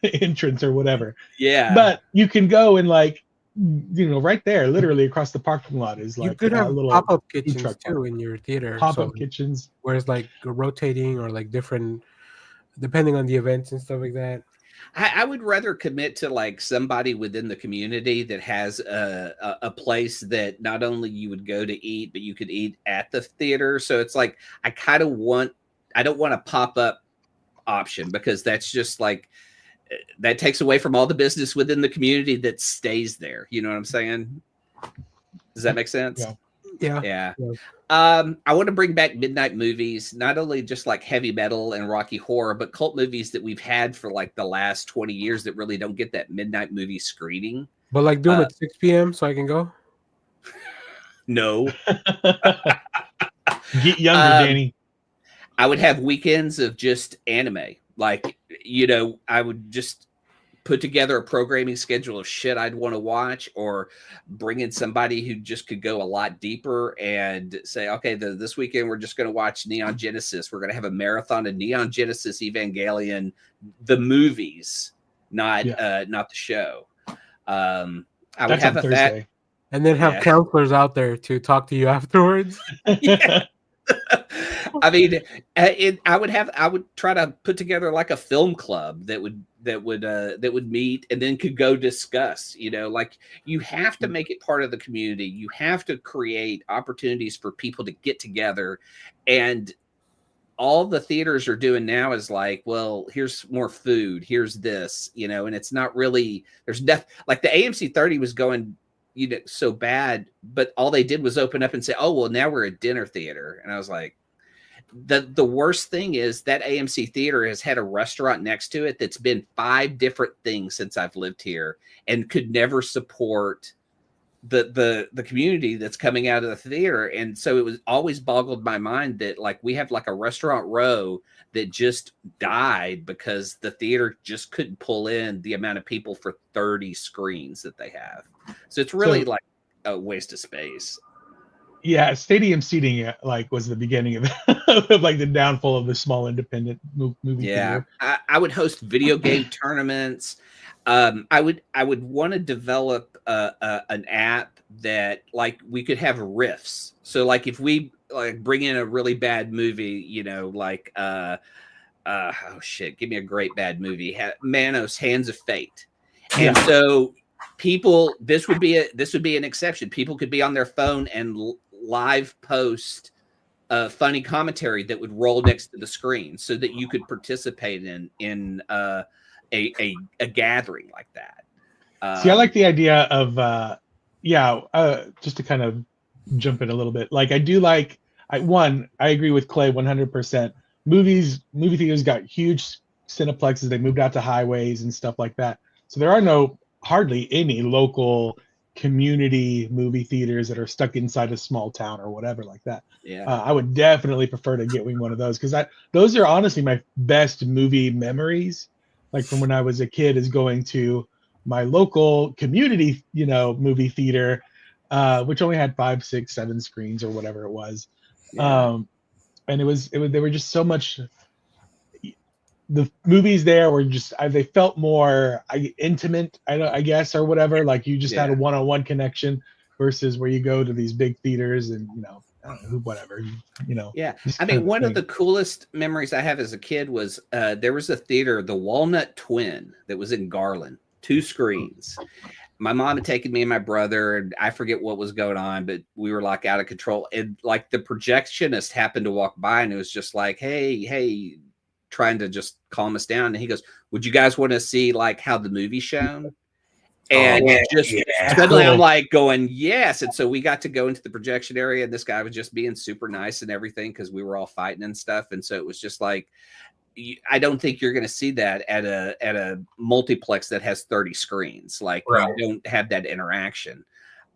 entrance or whatever. Yeah, but you can go and like, right there, literally across the parking lot is like, you could have little pop-up kitchens too in your theater. Pop-up kitchens, where it's like rotating or like different, depending on the events and stuff like that. I would rather commit to like somebody within the community that has a place that not only you would go to eat, but you could eat at the theater. So it's like, I don't want a pop-up option, because that's just like, that takes away from all the business within the community that stays there. You know what I'm saying? Does that make sense? Yeah. I want to bring back midnight movies, not only just like heavy metal and Rocky Horror, but cult movies that we've had for like the last 20 years that really don't get that midnight movie screening. But like do them at 6 p.m. so I can go? No. Get younger, Danny. I would have weekends of just anime. Like, I would just put together a programming schedule of shit I'd want to watch, or bring in somebody who just could go a lot deeper and say, okay, this weekend we're just going to watch Neon Genesis. We're going to have a marathon of Neon Genesis Evangelion, the movies, not the show. I would have a Thursday. And then have counselors out there to talk to you afterwards. I mean, I would try to put together like a film club that would meet and then could go discuss. Like, you have to make it part of the community. You have to create opportunities for people to get together, and all the theaters are doing now is like, well, here's more food, here's this, and it's not really, there's like the AMC 30 was going so bad, but all they did was open up and say, oh, well, now we're a dinner theater. And I was like, the worst thing is that AMC theater has had a restaurant next to it that's been 5 different things since I've lived here, and could never support the community that's coming out of the theater. And so it was always boggled my mind that, like, we have like a restaurant row that just died because the theater just couldn't pull in the amount of people for 30 screens that they have. So it's really like a waste of space. Yeah, stadium seating like was the beginning of like the downfall of the small independent movie theater. I would host video game tournaments. I would want to develop an app that, like, we could have riffs. So like if we like bring in a really bad movie, like oh shit, give me a great bad movie, Manos, Hands of Fate. And so people, this would be an exception. People could be on their phone and live post funny commentary that would roll next to the screen, so that you could participate in a gathering like that. See, I like the idea of just to kind of jump in a little bit. Like, I do like, I agree with Clay 100%. Movie theaters got huge cineplexes. They moved out to highways and stuff like that. So there are hardly any local community movie theaters that are stuck inside a small town or whatever like that. Yeah. I would definitely prefer to get one of those, because those are honestly my best movie memories. Like, from when I was a kid, is going to my local community, movie theater, which only had 5, 6, 7 screens or whatever it was. Yeah. And they were just so much. The movies there were just, they felt more intimate, I guess, or whatever. Like, you just had a one-on-one connection, versus where you go to these big theaters and whatever. Yeah, I mean, one of the coolest memories I have as a kid was there was a theater, the Walnut Twin, that was in Garland, 2 screens. My mom had taken me and my brother, and I forget what was going on, but we were like out of control. And like the projectionist happened to walk by, and it was just like, hey, trying to just calm us down. And he goes, would you guys want to see like how the movie's shown? And suddenly I'm like going, yes. And so we got to go into the projection area, and this guy was just being super nice and everything, because we were all fighting and stuff. And so it was just like, I don't think you're going to see that at a multiplex that has 30 screens. Like, you don't have that interaction.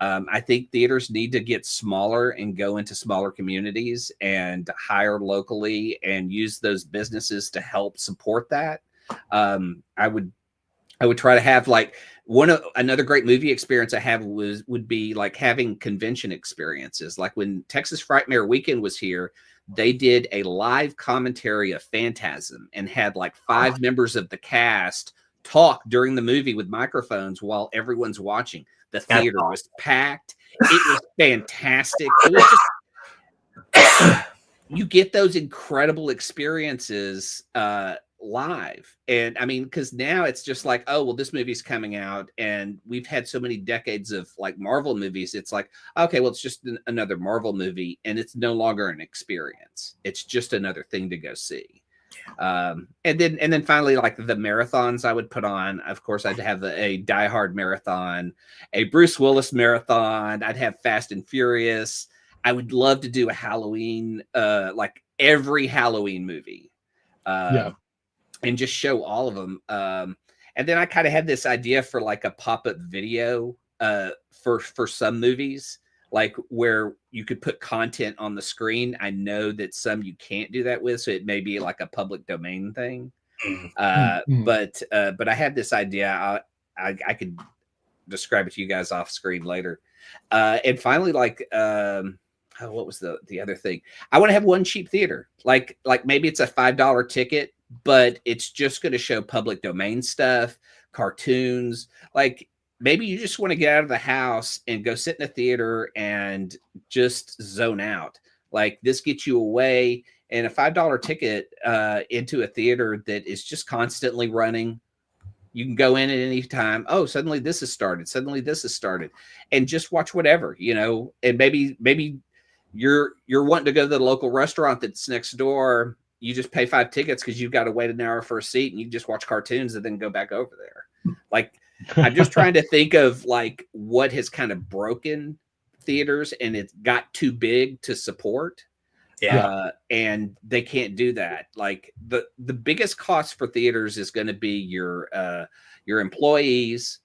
I think theaters need to get smaller and go into smaller communities and hire locally and use those businesses to help support that. I would try to have like another great movie experience I have would be like having convention experiences. Like when Texas Frightmare Weekend was here, they did a live commentary of Phantasm and had like 5 members of the cast talk during the movie with microphones while everyone's watching. The theater was packed. It was fantastic. It was just, you get those incredible experiences live. And I mean, because now it's just like, oh, well, this movie's coming out, and we've had so many decades of like Marvel movies. It's like, okay, well, it's just another Marvel movie, and it's no longer an experience. It's just another thing to go see. And then finally, like the marathons I would put on, of course, I'd have a Die Hard marathon, a Bruce Willis marathon. I'd have Fast and Furious. I would love to do a Halloween, like every Halloween movie, and just show all of them. And then I kind of had this idea for like a pop-up video for some movies, like where you could put content on the screen. I know that some you can't do that with, so it may be like a public domain thing. But I had this idea. I could describe it to you guys off screen later. And finally, like, what was the other thing? I want to have one cheap theater, like maybe it's a $5 ticket, but it's just going to show public domain stuff, cartoons. Like maybe you just want to get out of the house and go sit in a theater and just zone out. Like this gets you away, and a $5 ticket into a theater that is just constantly running. You can go in at any time. Oh, suddenly this has started. Suddenly this has started, and just watch whatever, you know. And maybe you're wanting to go to the local restaurant that's next door. You just pay 5 tickets because you've got to wait an hour for a seat, and you just watch cartoons and then go back over there. Like I'm just trying to think of like what has kind of broken theaters and it got too big to support. And they can't do that. Like the biggest cost for theaters is going to be your employees,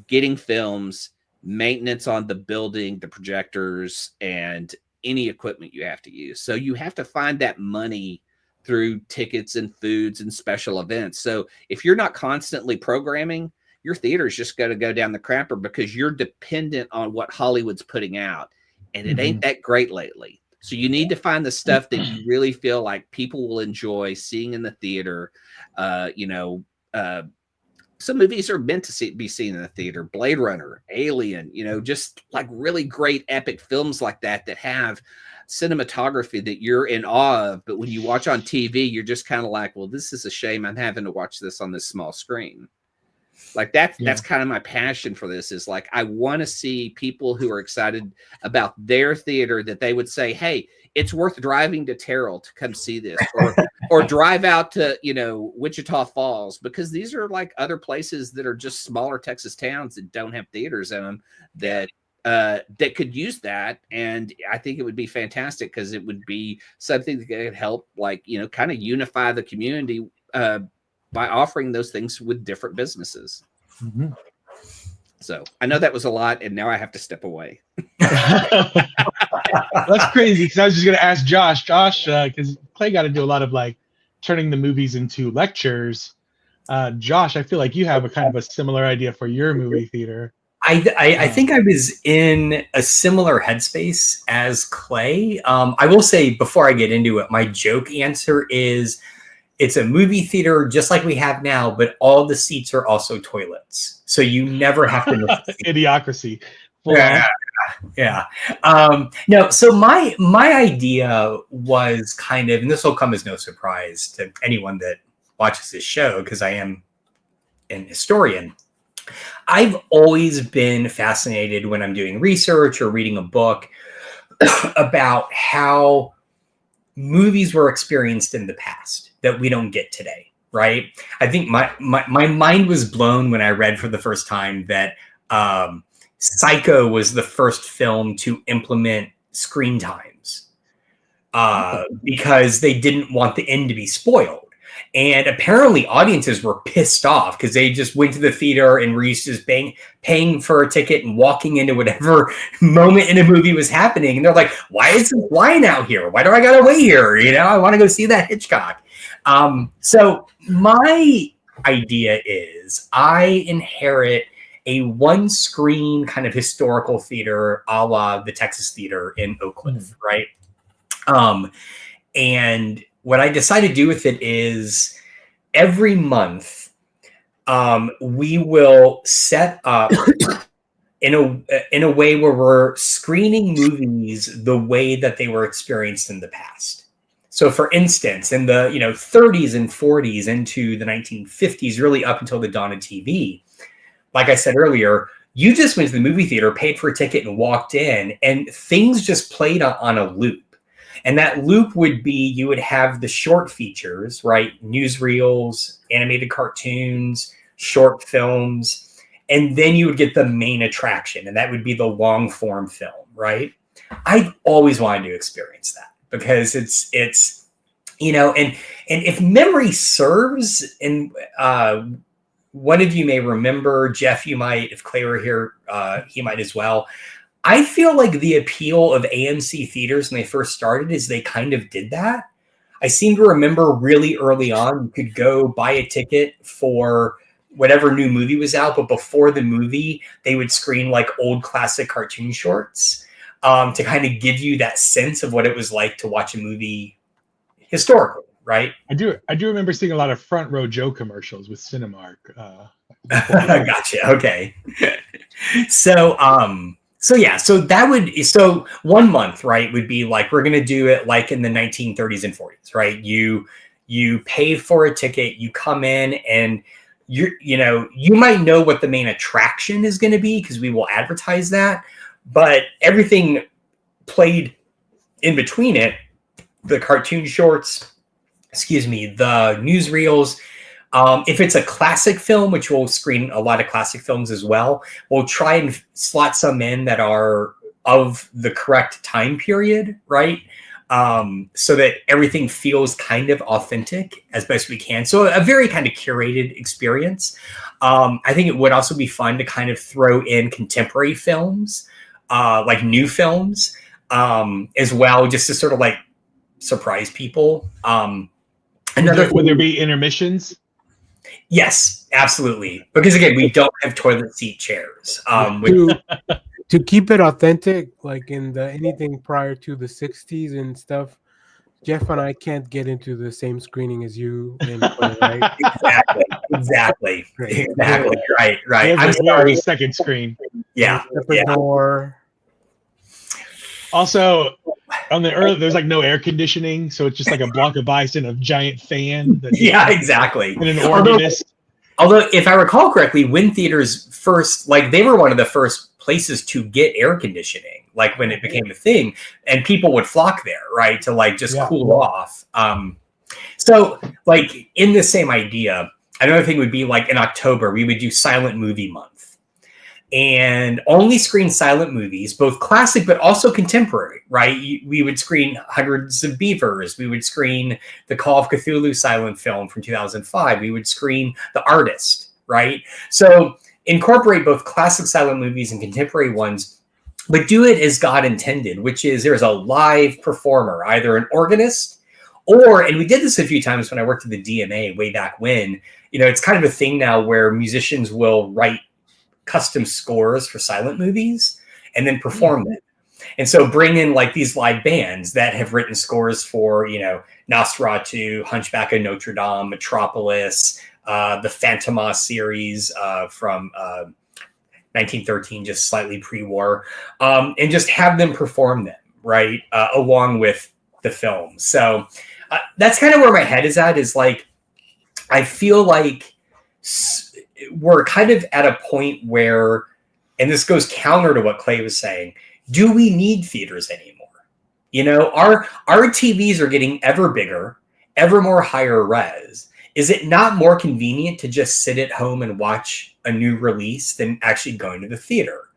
getting films, maintenance on the building, the projectors, and any equipment you have to use. So you have to find that money through tickets and foods and special events. So if you're not constantly programming, your theater is just going to go down the crapper because you're dependent on what Hollywood's putting out, and it ain't that great lately. So you need to find the stuff that you really feel like people will enjoy seeing in the theater. Some movies are meant to be seen in the theater. Blade Runner, Alien, you know, just like really great epic films like that have cinematography that you're in awe of. But when you watch on TV, you're just kind of like, well, this is a shame I'm having to watch this on this small screen. Like that's kind of my passion for this, is like I want to see people who are excited about their theater that they would say, hey, it's worth driving to Terrell to come see this, or drive out to, you know, Wichita Falls, because these are like other places that are just smaller Texas towns that don't have theaters in them that could use that. And I think it would be fantastic because it would be something that could help, like, you know, kind of unify the community by offering those things with different businesses. So I know that was a lot, and now I have to step away. That's crazy, because I was just going to ask Josh, because Clay got to do a lot of like turning the movies into lectures. Josh, I feel like you have a kind of a similar idea for your movie theater. I think I was in a similar headspace as Clay. I will say before I get into it, my joke answer is it's a movie theater just like we have now, but all the seats are also toilets. So you never have to miss a seat. Idiocracy. Yeah. No, so my idea was kind of, and this will come as no surprise to anyone that watches this show, because I am an historian. I've always been fascinated when I'm doing research or reading a book about how movies were experienced in the past that we don't get today, right? I think my mind was blown when I read for the first time that Psycho was the first film to implement screen times because they didn't want the end to be spoiled. And apparently audiences were pissed off because they just went to the theater and were used to just paying for a ticket and walking into whatever moment in a movie was happening. And they're like, why is this line out here? Why do I got to wait here? You know, I want to go see that Hitchcock. So my idea is I inherit a one screen kind of historical theater a la the Texas Theater in Oak Cliff, right? And what I decided to do with it is every month we will set up in a way where we're screening movies the way that they were experienced in the past. So, for instance, in the 30s and 40s into the 1950s, really up until the dawn of TV, like I said earlier, you just went to the movie theater, paid for a ticket, and walked in, and things just played on a loop. And that loop would be, you would have the short features, right? Newsreels, animated cartoons, short films, and then you would get the main attraction, and that would be the long form film, right? I've always wanted to experience that because it's and if memory serves, and one of you may remember, Jeff, you might, if Clay were here, he might as well. I feel like the appeal of AMC theaters when they first started is they kind of did that. I seem to remember really early on, you could go buy a ticket for whatever new movie was out, but before the movie, they would screen like old classic cartoon shorts to kind of give you that sense of what it was like to watch a movie historically, right? I do remember seeing a lot of Front Row Joe commercials with Cinemark. Gotcha. Okay. So that would, so 1 month, right, would be like, we're going to do it like in the 1930s and 40s, right? You pay for a ticket, you come in, and you might know what the main attraction is going to be because we will advertise that, but everything played in between it, the cartoon shorts, the newsreels. If it's a classic film, which we'll screen a lot of classic films as well, we'll try and slot some in that are of the correct time period, right? So that everything feels kind of authentic as best we can. So a very kind of curated experience. I think it would also be fun to kind of throw in contemporary films, like new films, as well, just to sort of like surprise people. Would there be intermissions? Yes, absolutely. Because again, we don't have toilet seat chairs. To keep it authentic, like in anything prior to the 60s and stuff, Jeff and I can't get into the same screening as you. Right? Exactly. Right. I'm sorry. Second screen. Yeah. Door. Also, on the early, there's like no air conditioning, so it's just like a block of ice and a giant fan. Exactly. And an organist. Although, if I recall correctly, when theaters first, like they were one of the first places to get air conditioning, like when it became a thing, and people would flock there, right, to like just cool off. So, like in the same idea, another thing would be like in October, we would do Silent Movie Month. And only screen silent movies, both classic but also contemporary, right? We would screen Hundreds of Beavers. We would screen the Call of Cthulhu silent film from 2005. We would screen The Artist, right? So incorporate both classic silent movies and contemporary ones, but do it as God intended, which is there's a live performer, either an organist or, and we did this a few times when I worked at the DMA way back when, it's kind of a thing now where musicians will write custom scores for silent movies and then perform them. And so bring in like these live bands that have written scores for, Nosferatu, Hunchback of Notre Dame, Metropolis, the Phantomas series from 1913, just slightly pre-war, and just have them perform them, right, along with the film. So that's kind of where my head is at, is like, I feel like we're kind of at a point where, and this goes counter to what Clay was saying, do we need theaters anymore? Our TVs are getting ever bigger, ever more higher res. Is it not more convenient to just sit at home and watch a new release than actually going to the theater?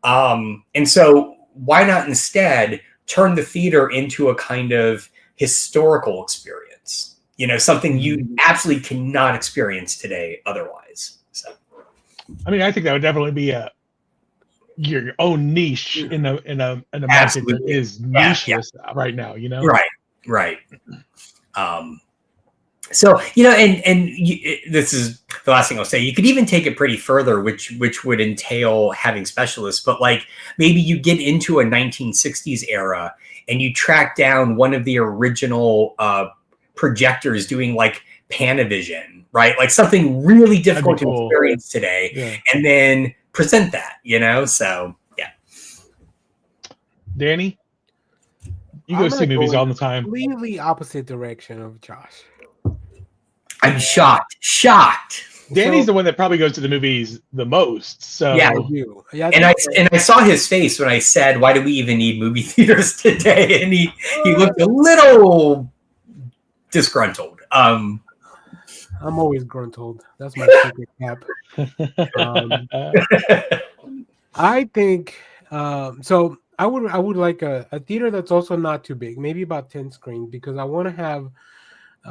And so why not instead turn the theater into a kind of historical experience? Something you absolutely cannot experience today otherwise. So, I mean, I think that would definitely be your own niche in a market that is nicheless right now. Right. So this is the last thing I'll say. You could even take it pretty further, which would entail having specialists. But like maybe you get into a 1960s era and you track down one of the original projectors doing like Panavision, right? Like something really difficult to experience today, and then present that, So Danny, you go see movies all the time. Completely opposite direction of Josh. I'm shocked. Danny's the one that probably goes to the movies the most. So and I saw his face when I said, "Why do we even need movie theaters today?" And he looked a little disgruntled. I'm always gruntled. That's my secret cap. I think so. I would like a theater that's also not too big, maybe about 10 screens, because I want to have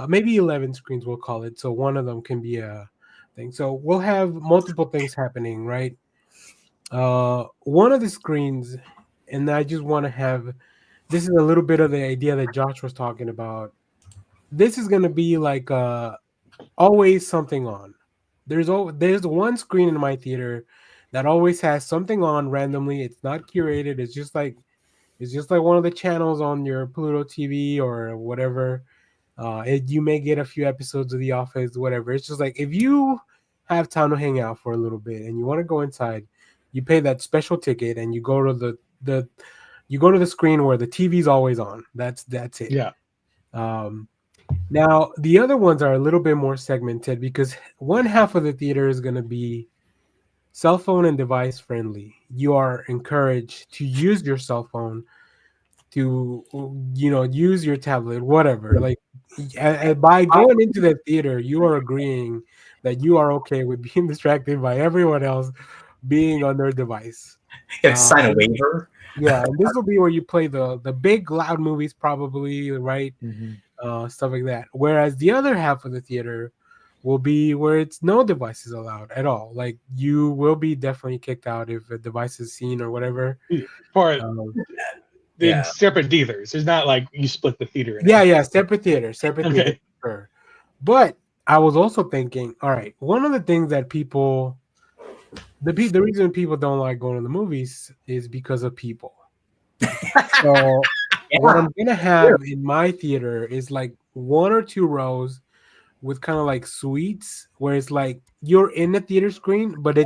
maybe 11 screens, we'll call it. So one of them can be a thing. So we'll have multiple things happening, right? One of the screens, and I just want to have, this is a little bit of the idea that Josh was talking about. this is gonna be like always something on. There's one screen in my theater that always has something on randomly. It's not curated. It's just like one of the channels on your Pluto TV or whatever. You may get a few episodes of The Office, whatever. It's just like if you have time to hang out for a little bit and you want to go inside, you pay that special ticket and you go to the screen where the TV's always on. That's it. Yeah. Now the other ones are a little bit more segmented because one half of the theater is going to be cell phone and device friendly. You are encouraged to use your cell phone, to use your tablet, whatever. Like by going into the theater, you are agreeing that you are okay with being distracted by everyone else being on their device. You have to sign a waiver. Yeah, and this will be where you play the big loud movies, probably, right? Stuff like that. Whereas the other half of the theater will be where it's no devices allowed at all. Like you will be definitely kicked out if a device is seen or whatever. For separate theaters. It's not like you split the theater. Separate theater. Theater. Sure. But I was also thinking, all right, one of the things that the reason people don't like going to the movies is because of people. So what I'm gonna have in my theater is like 1 or 2 rows with kind of like suites where it's like you're in the theater screen, but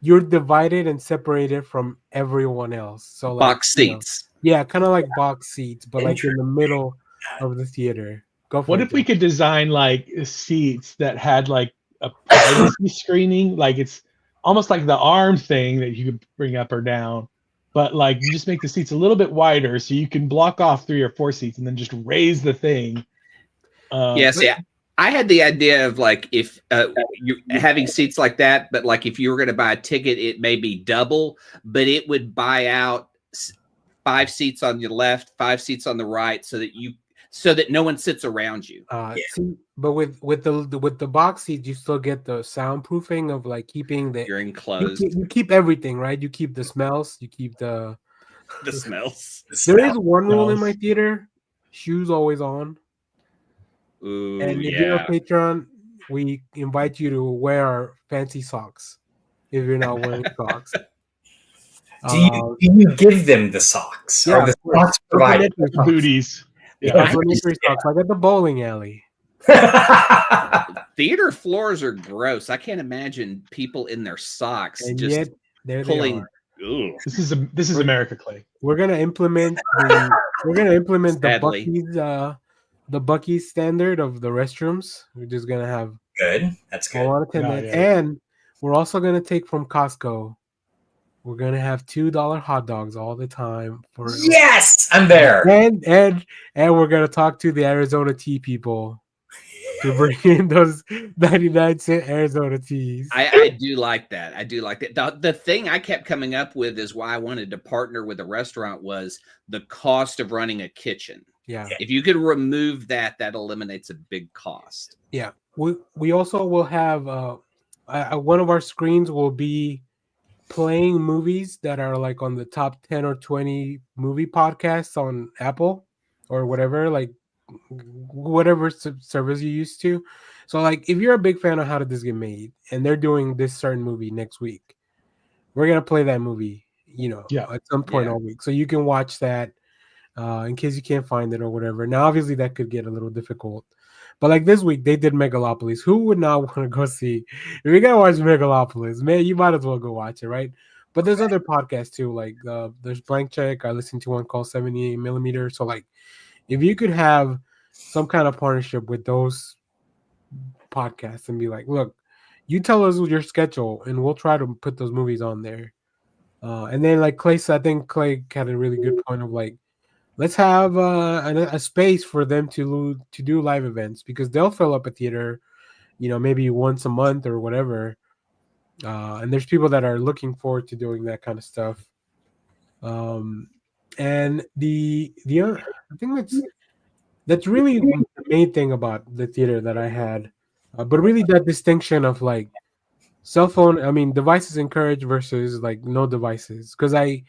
you're divided and separated from everyone else. So like, box seats. Kind of like box seats, but like in the middle of the theater. What if we could design like seats that had like a privacy screening? Like it's almost like the arm thing that you could bring up or down, but like you just make the seats a little bit wider so you can block off 3 or 4 seats and then just raise the thing. I had the idea of like if you having seats like that, but like if you were going to buy a ticket, it may be double, but it would buy out 5 seats on your left, 5 seats on the right, so that no one sits around you. See, but with the box seats, you still get the soundproofing of like keeping you're enclosed. You keep everything, right? You keep the smells. You keep the smells. There is one rule in my theater: shoes always on. Ooh, and if you're a patron, we invite you to wear our fancy socks. If you're not wearing socks, do you give them the socks? Yeah, or the socks provided? Booties. Yeah, socks, like at the bowling alley. Theater floors are gross. I can't imagine people in their socks and just yet, there pulling. This is America, Clay. We're gonna implement the Buc-ee's standard of the restrooms. We're just gonna have good. That's good. And we're also gonna take from Costco. We're gonna have $2 hot dogs all the time. Yes, I'm there. And we're gonna talk to the Arizona tea people to bring in those 99-cent Arizona teas. I do like that. I do like that. The thing I kept coming up with is why I wanted to partner with a restaurant was the cost of running a kitchen. Yeah. If you could remove that eliminates a big cost. Yeah. We also will have one of our screens will be playing movies that are like on the top 10 or 20 movie podcasts on Apple or whatever, like whatever service you used to. So like if you're a big fan of How Did This Get Made and they're doing this certain movie next week, we're going to play that movie, at some point all week. So you can watch that in case you can't find it or whatever. Now, obviously that could get a little difficult. But like this week, they did Megalopolis. Who would not want to go see? If you're gonna watch Megalopolis, man, you might as well go watch it, right? But there's other podcasts too, like there's Blank Check. I listened to one called 78mm. So like, if you could have some kind of partnership with those podcasts and be like, look, you tell us your schedule and we'll try to put those movies on there. And then like Clay said, I think Clay had a really good point of like, let's have a space for them to do live events because they'll fill up a theater, maybe once a month or whatever. And there's people that are looking forward to doing that kind of stuff. And the other, I think that's really the main thing about the theater that I had. But really that distinction of like cell phone, devices encouraged versus like no devices. Because I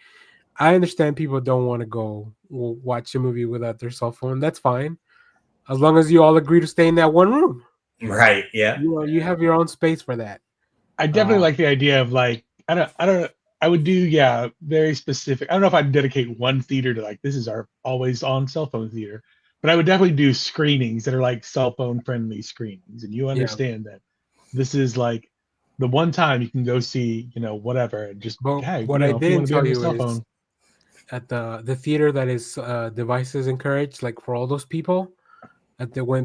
understand people don't want to go watch a movie without their cell phone. That's fine. as long as you all agree to stay in that one room. Right. Yeah. You have your own space for that. I definitely like the idea of like I would do very specific. I don't know if I'd dedicate one theater to like this is our always on cell phone theater, but I would definitely do screenings that are like cell phone friendly screenings, and you understand that this is like the one time you can go see whatever and just what I didn't tell you is at the theater that is devices encouraged, like for all those people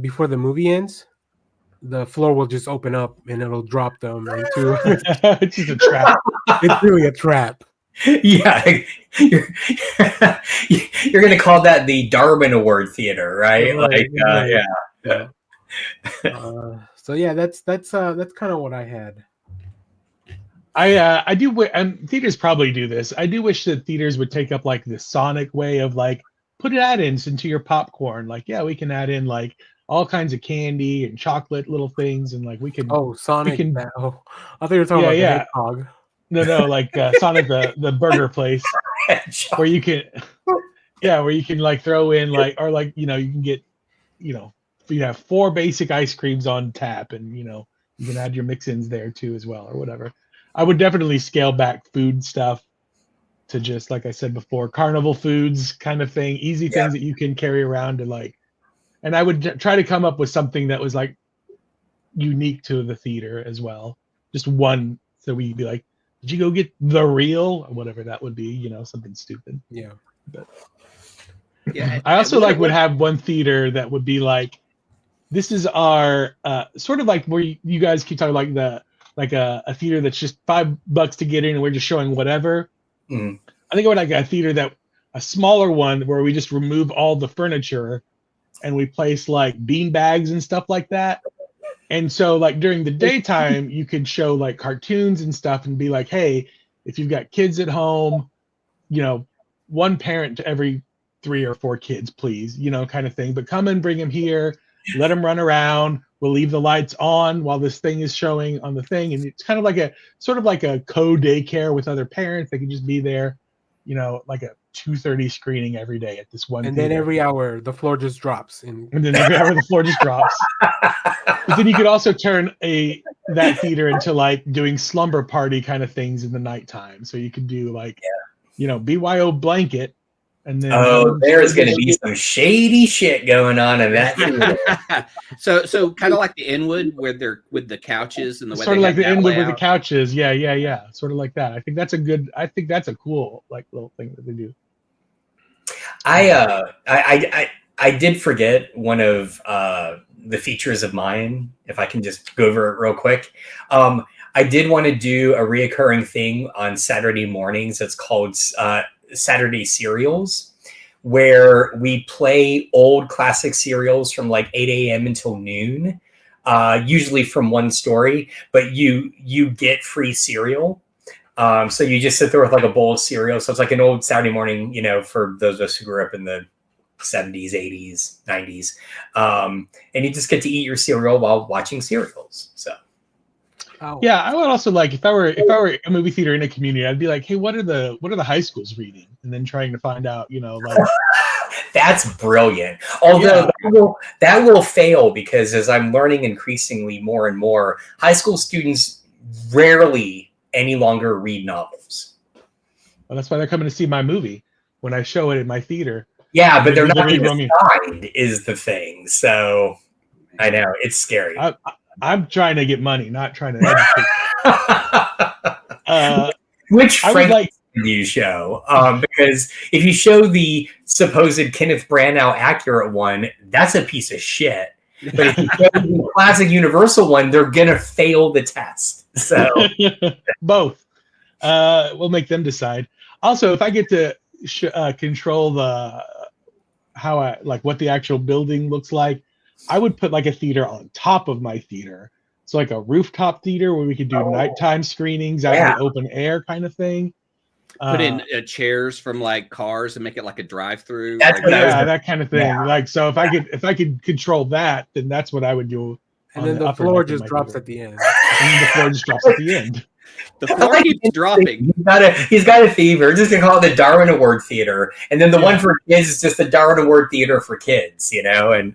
before the movie ends, the floor will just open up and it'll drop them into it's just a trap. It's really a trap. Yeah, you're gonna call that the Darwin Award Theater, right? Right, like, yeah. So yeah, that's kind of what I had. I do, and theaters probably do this. I do wish that theaters would take up like the Sonic way of like put add-ins into your popcorn. Like, yeah, we can add in like all kinds of candy and chocolate little things, and like we can. Sonic! I thought you were talking about the hedgehog. No, like Sonic the burger place, where you can, where you can like throw in like you can get, you have 4 basic ice creams on tap, and you can add your mix-ins there too as well or whatever. I would definitely scale back food stuff to just like I said before, carnival foods kind of thing, easy things that you can carry around to like. And I would try to come up with something that was like unique to the theater as well. Just one, so we'd be like, did you go get the real or whatever that would be, something stupid. Yeah. But I also would have one theater that would be like, this is our sort of like where you guys keep talking like a theater that's just $5 to get in and we're just showing whatever. Mm. I think I would like a theater a smaller one where we just remove all the furniture and we place like bean bags and stuff like that. And so like during the daytime, you could show like cartoons and stuff and be like, hey, if you've got kids at home, one parent to every 3 or 4 kids, please, kind of thing. But come and bring them here, let them run around. We'll leave the lights on while this thing is showing on the thing. And it's kind of like a co-daycare with other parents. They can just be there, like a 2:30 screening every day at this one. And then every hour the floor just drops. And then every hour the floor just drops. But then you could also turn that theater into like doing slumber party kind of things in the nighttime. So you could do like, BYO blanket. And then there's going to be some shady shit going on in that theater. so kind of like the Inwood where they're with the couches and the way sort of like the Inwood with the couches. Yeah. Sort of like that. I think that's a cool like little thing that they do. I did forget one of the features of mine, if I can just go over it real quick. I did want to do a reoccurring thing on Saturday mornings. It's called Saturday Serials, where we play old classic serials from like 8 a.m. until noon, usually from one story, but you get free cereal. So you just sit there with like a bowl of cereal. So it's like an old Saturday morning, for those of us who grew up in the 70s, 80s, 90s. And you just get to eat your cereal while watching serials. So. Oh. Yeah, I would also like if I were a movie theater in a community, I'd be like, hey, what are the high schools reading? And then trying to find out, like that's brilliant. Although that will fail because as I'm learning increasingly more and more, high school students rarely any longer read novels. Well, that's why they're coming to see my movie when I show it in my theater. Yeah, but they're not assigned is the thing. So I know it's scary. I'm trying to get money, not trying to educate. Which Frank do you show? Because if you show the supposed Kenneth Branagh accurate one, that's a piece of shit. But if you show the classic Universal one, they're gonna fail the test. So both. We'll make them decide. Also, if I get to control what the actual building looks like, I would put like a theater on top of my theater. So like a rooftop theater where we could do nighttime screenings out in the open air kind of thing. Put in chairs from like cars and make it like a drive-through. That kind of thing. Yeah. Like, so if I could control that, then that's what I would do. And then the floor just drops at the end. And then the floor just drops at the end. The floor keeps dropping. He's got a theme. We're just gonna call it the Darwin Award Theater, and then the one for kids is just the Darwin Award Theater for kids. And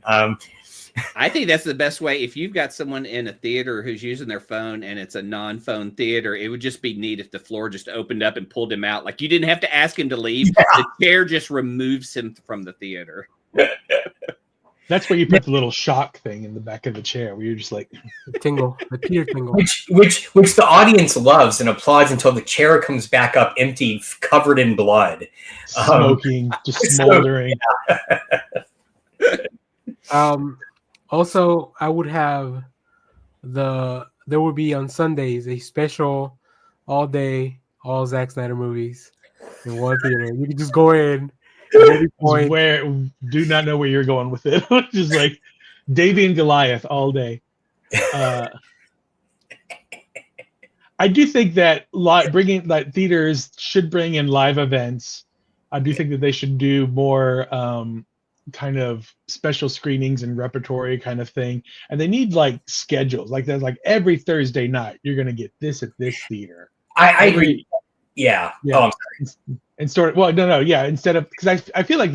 I think that's the best way. If you've got someone in a theater who's using their phone and it's a non-phone theater, it would just be neat if the floor just opened up and pulled him out. Like, you didn't have to ask him to leave. Yeah. The chair just removes him from the theater. That's where you put the little shock thing in the back of the chair, where you're just like the tingle, the tear tingle, which the audience loves and applauds until the chair comes back up empty, covered in blood, smoking, just smoldering. Also, I would have there would be on Sundays a special all Zack Snyder movies in one theater. You could just go in. Where do not know where you're going with it. Just like Davy and Goliath all day. I do think that theaters should bring in live events. I do think that they should do more kind of special screenings and repertory kind of thing. And they need like schedules. Like there's like every Thursday night you're gonna get this at this theater. I agree. Yeah. Oh, I'm sorry. And instead of, because I feel like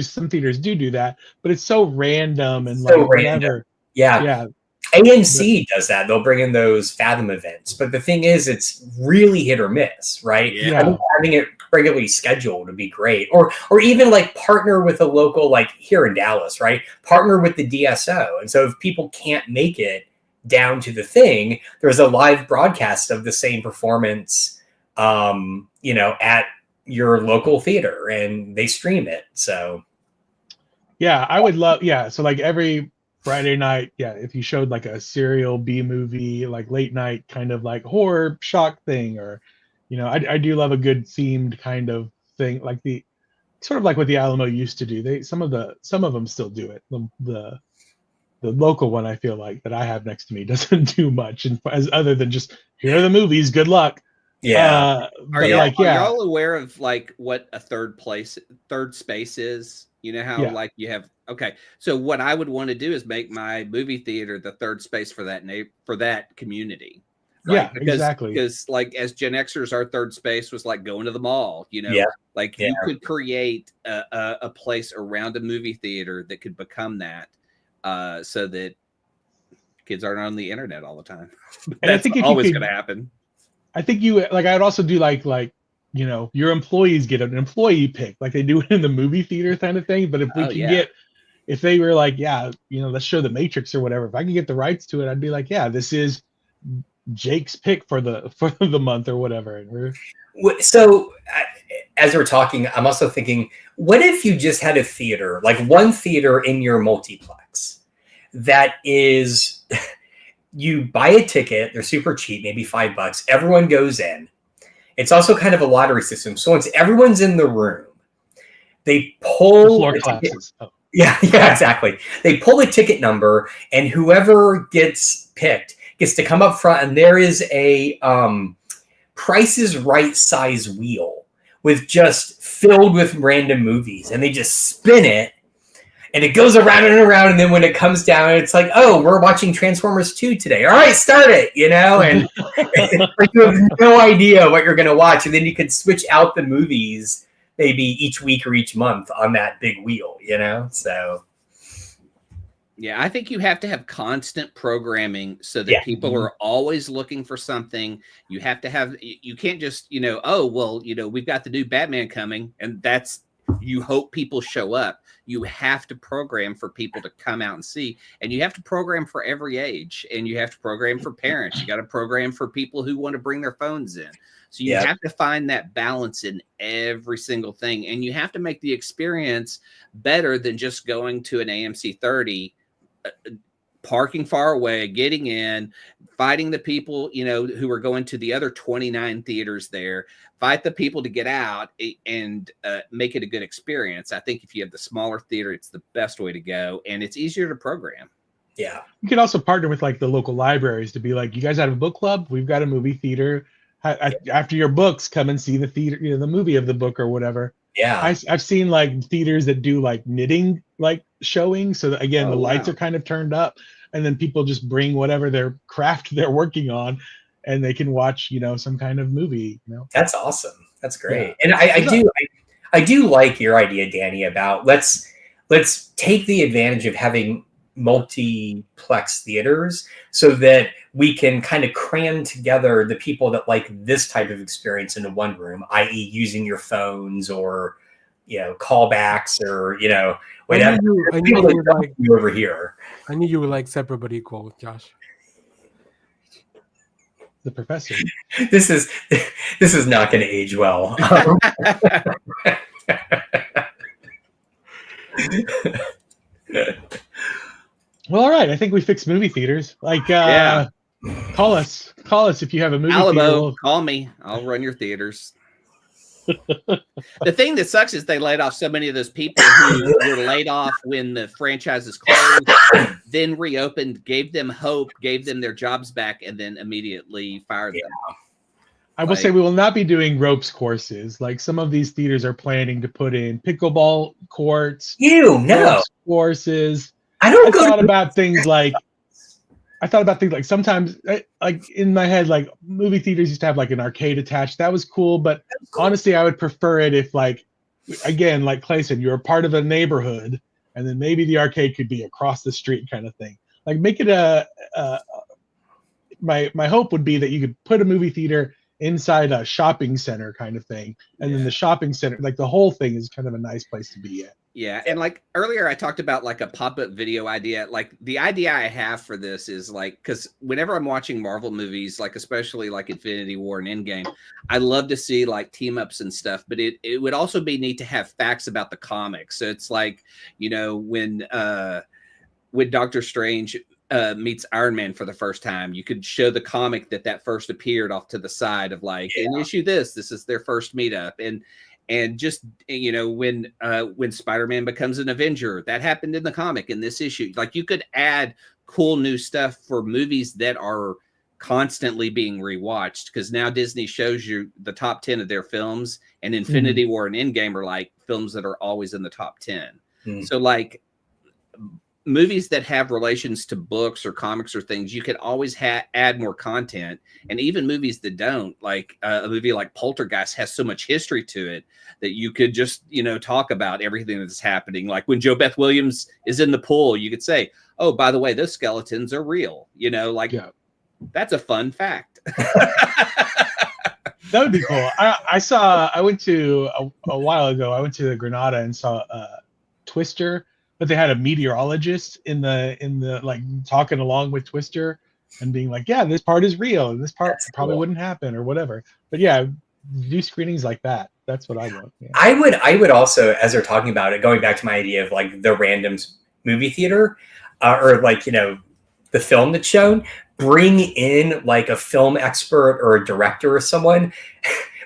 some theaters do that, but it's so random and so like random. Whatever. Yeah. AMC does that. They'll bring in those Fathom events, but the thing is, it's really hit or miss, right? Yeah. I think having it regularly scheduled would be great, or even like partner with a local, like here in Dallas, right? Partner with the DSO, and so if people can't make it down to the thing, there's a live broadcast of the same performance, at your local theater, and they stream it. So yeah, I would love, so like every Friday night, if you showed like a serial B movie, like late night kind of like horror shock thing, or I do love a good themed kind of thing, like the sort of like what the Alamo used to do. Some of them still do it. The local one, I feel like, that I have next to me doesn't do much, and as other than just, here are the movies, good luck. Yeah. Are y'all aware of like what a third space is? You know how like you have, okay. So what I would want to do is make my movie theater the third space for that community. Right? Exactly. Because like as Gen Xers, our third space was like going to the mall, you could create a place around a movie theater that could become that, so that kids aren't on the internet all the time. And I think always going to happen. I think I'd also do like your employees get an employee pick, like they do it in the movie theater kind of thing. But if we if they were like, let's show the Matrix or whatever, if I could get the rights to it, I'd be like, this is Jake's pick for the month or whatever. So as we're talking, I'm also thinking, what if you just had a theater, like one theater in your multiplex that is, you buy a ticket, they're super cheap, maybe $5. Everyone goes in. It's also kind of a lottery system. So once everyone's in the room, they pull floor classes. Yeah, exactly. They pull a ticket number, and whoever gets picked gets to come up front, and there is a Price is Right size wheel with just filled with random movies, and they just spin it, and it goes around and around, and then when it comes down, it's like, oh, we're watching Transformers 2 today. All right, start it, and you have no idea what you're going to watch, and then you could switch out the movies maybe each week or each month on that big wheel, so. Yeah, I think you have to have constant programming so that people are always looking for something. You have to have, you can't just, we've got the new Batman coming, and you hope people show up. You have to program for people to come out and see, and you have to program for every age, and you have to program for parents. You got to program for people who want to bring their phones in. So you have to find that balance in every single thing, and you have to make the experience better than just going to an AMC 30, parking far away, getting in, fighting the people, who are going to the other 29 theaters there, fight the people to get out, and make it a good experience. I think if you have the smaller theater, it's the best way to go, and it's easier to program. Yeah. You can also partner with like the local libraries to be like, you guys have a book club? We've got a movie theater. After your books, come and see the theater, the movie of the book or whatever. Yeah. I've seen like theaters that do like knitting, like showing. So that, again, the lights are kind of turned up, and then people just bring whatever their craft they're working on, and they can watch, some kind of movie. That's awesome. That's great. Yeah. And I do like your idea, Danny, about let's take the advantage of having multiplex theaters so that we can kind of cram together the people that like this type of experience into one room, i.e. using your phones or, callbacks or, whatever. I knew you were like over here. I knew you were like separate but equal, Josh. The professor. This is not going to age well. Well, all right. I think we fixed movie theaters. Like, call us if you have a movie Alamo, theater. call me. I'll run your theaters. The thing that sucks is they laid off so many of those people who were laid off when the franchises closed, then reopened, gave them hope, gave them their jobs back, and then immediately fired them. I will say we will not be doing ropes courses. Like some of these theaters are planning to put in pickleball courts. No courses. I thought about things like sometimes, like in my head, like movie theaters used to have like an arcade attached. That was cool, but honestly, I would prefer it if, like, again, like Clay said, you're a part of a neighborhood, and then maybe the arcade could be across the street, kind of thing. Like make it my hope would be that you could put a movie theater inside a shopping center, kind of thing, and then the shopping center, like the whole thing, is kind of a nice place to be at. Yeah, and like earlier I talked about like a pop-up video idea. Like the idea I have for this is like, because whenever I'm watching Marvel movies, like especially like Infinity War and Endgame, I love to see like team-ups and stuff, but it would also be neat to have facts about the comics. So it's like, when Doctor Strange meets Iron Man for the first time, you could show the comic that first appeared off to the side of like, in issue this is their first meetup. And just, when Spider-Man becomes an Avenger, that happened in the comic in this issue. Like you could add cool new stuff for movies that are constantly being rewatched, because now Disney shows you the top 10 of their films, and Infinity War and Endgame are like films that are always in the top 10. So like movies that have relations to books or comics or things, you could always add more content. And even movies that don't, like a movie like Poltergeist has so much history to it that you could just, talk about everything that's happening. Like when Jo Beth Williams is in the pool, you could say, oh, by the way, those skeletons are real. That's a fun fact. That would be cool. I went to a while ago, I went to Granada and saw Twister, but they had a meteorologist in the like talking along with Twister and being like, yeah, this part is real and this part probably wouldn't happen or whatever. But yeah, do screenings like that. That's what I want. Yeah. I would also, as they're talking about it, going back to my idea of like the random movie theater, or like, the film that's shown, bring in like a film expert or a director or someone,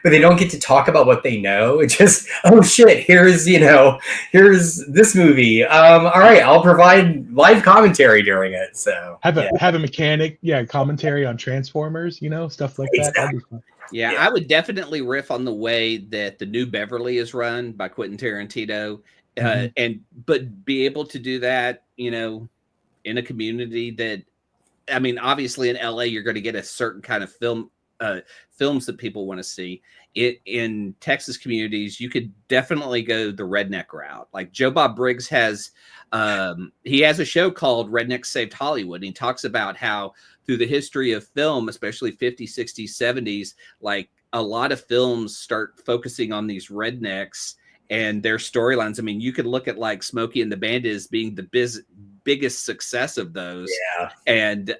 but they don't get to talk about what they know. It's just, oh shit, here's this movie. All right, I'll provide live commentary during it. So have a mechanic, commentary on Transformers, stuff like that. That'd be fun. Yeah, I would definitely riff on the way that the New Beverly is run by Quentin Tarantino, but be able to do that, in a community that, I mean, obviously in LA, you're going to get a certain kind of films that people want to see. In Texas communities, you could definitely go the redneck route. Like Joe Bob Briggs has a show called Redneck Saved Hollywood. And he talks about how through the history of film, especially 50s, 60s, 70s, like a lot of films start focusing on these rednecks and their storylines. I mean, you could look at like Smokey and the Bandit as being the biggest success of those. And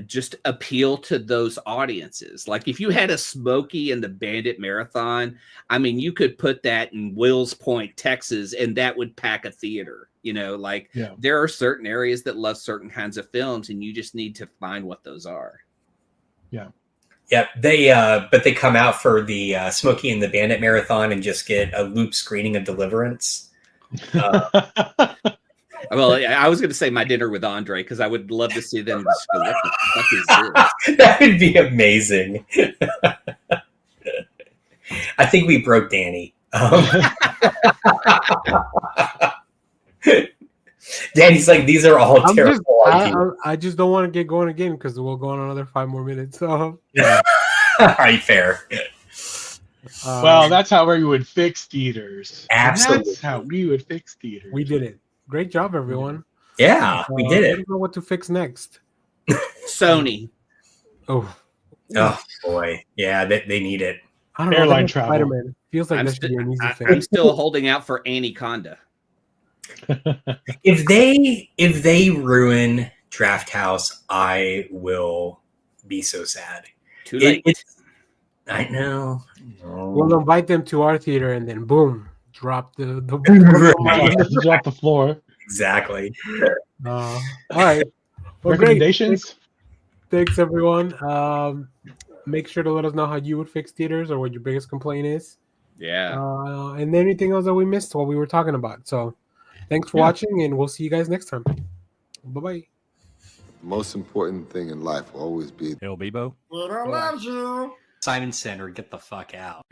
just appeal to those audiences. Like if you had a Smokey and the Bandit marathon, I mean, you could put that in Wills Point, Texas, and that would pack a theater. There are certain areas that love certain kinds of films, and you just need to find what those are. Yeah. Yeah, but they come out for the Smokey and the Bandit marathon and just get a loop screening of Deliverance. Well, I was going to say My Dinner with Andre, because I would love to see them just go, what the fuck is this? That would be amazing. I think we broke Danny. Danny's like, these are all terrible ideas. I just don't want to get going again because we'll go on another 5 more minutes. So yeah. All right, fair. Well, that's how we would fix theaters. Absolutely. That's how we would fix theaters. We did it. Great job, everyone. Yeah, we did I it. don't know what to fix next. Sony. Oh, Oh boy, yeah, they need it. I don't know. Airline Like travel. Spider-Man feels like that should be an easy fix. I'm still holding out for Anaconda. If they ruin Draft House, I will be so sad. Too late. I know. We'll invite them to our theater and then boom, drop the Right. Drop the floor. Exactly. all right. Well, great. Recommendations? Thanks, everyone. Make sure to let us know how you would fix theaters or what your biggest complaint is. Yeah. And anything else that we missed while we were talking about. So thanks for watching, and we'll see you guys next time. Bye-bye. The most important ththing in life will always be El Bebo. Simon Center, get the fuck out.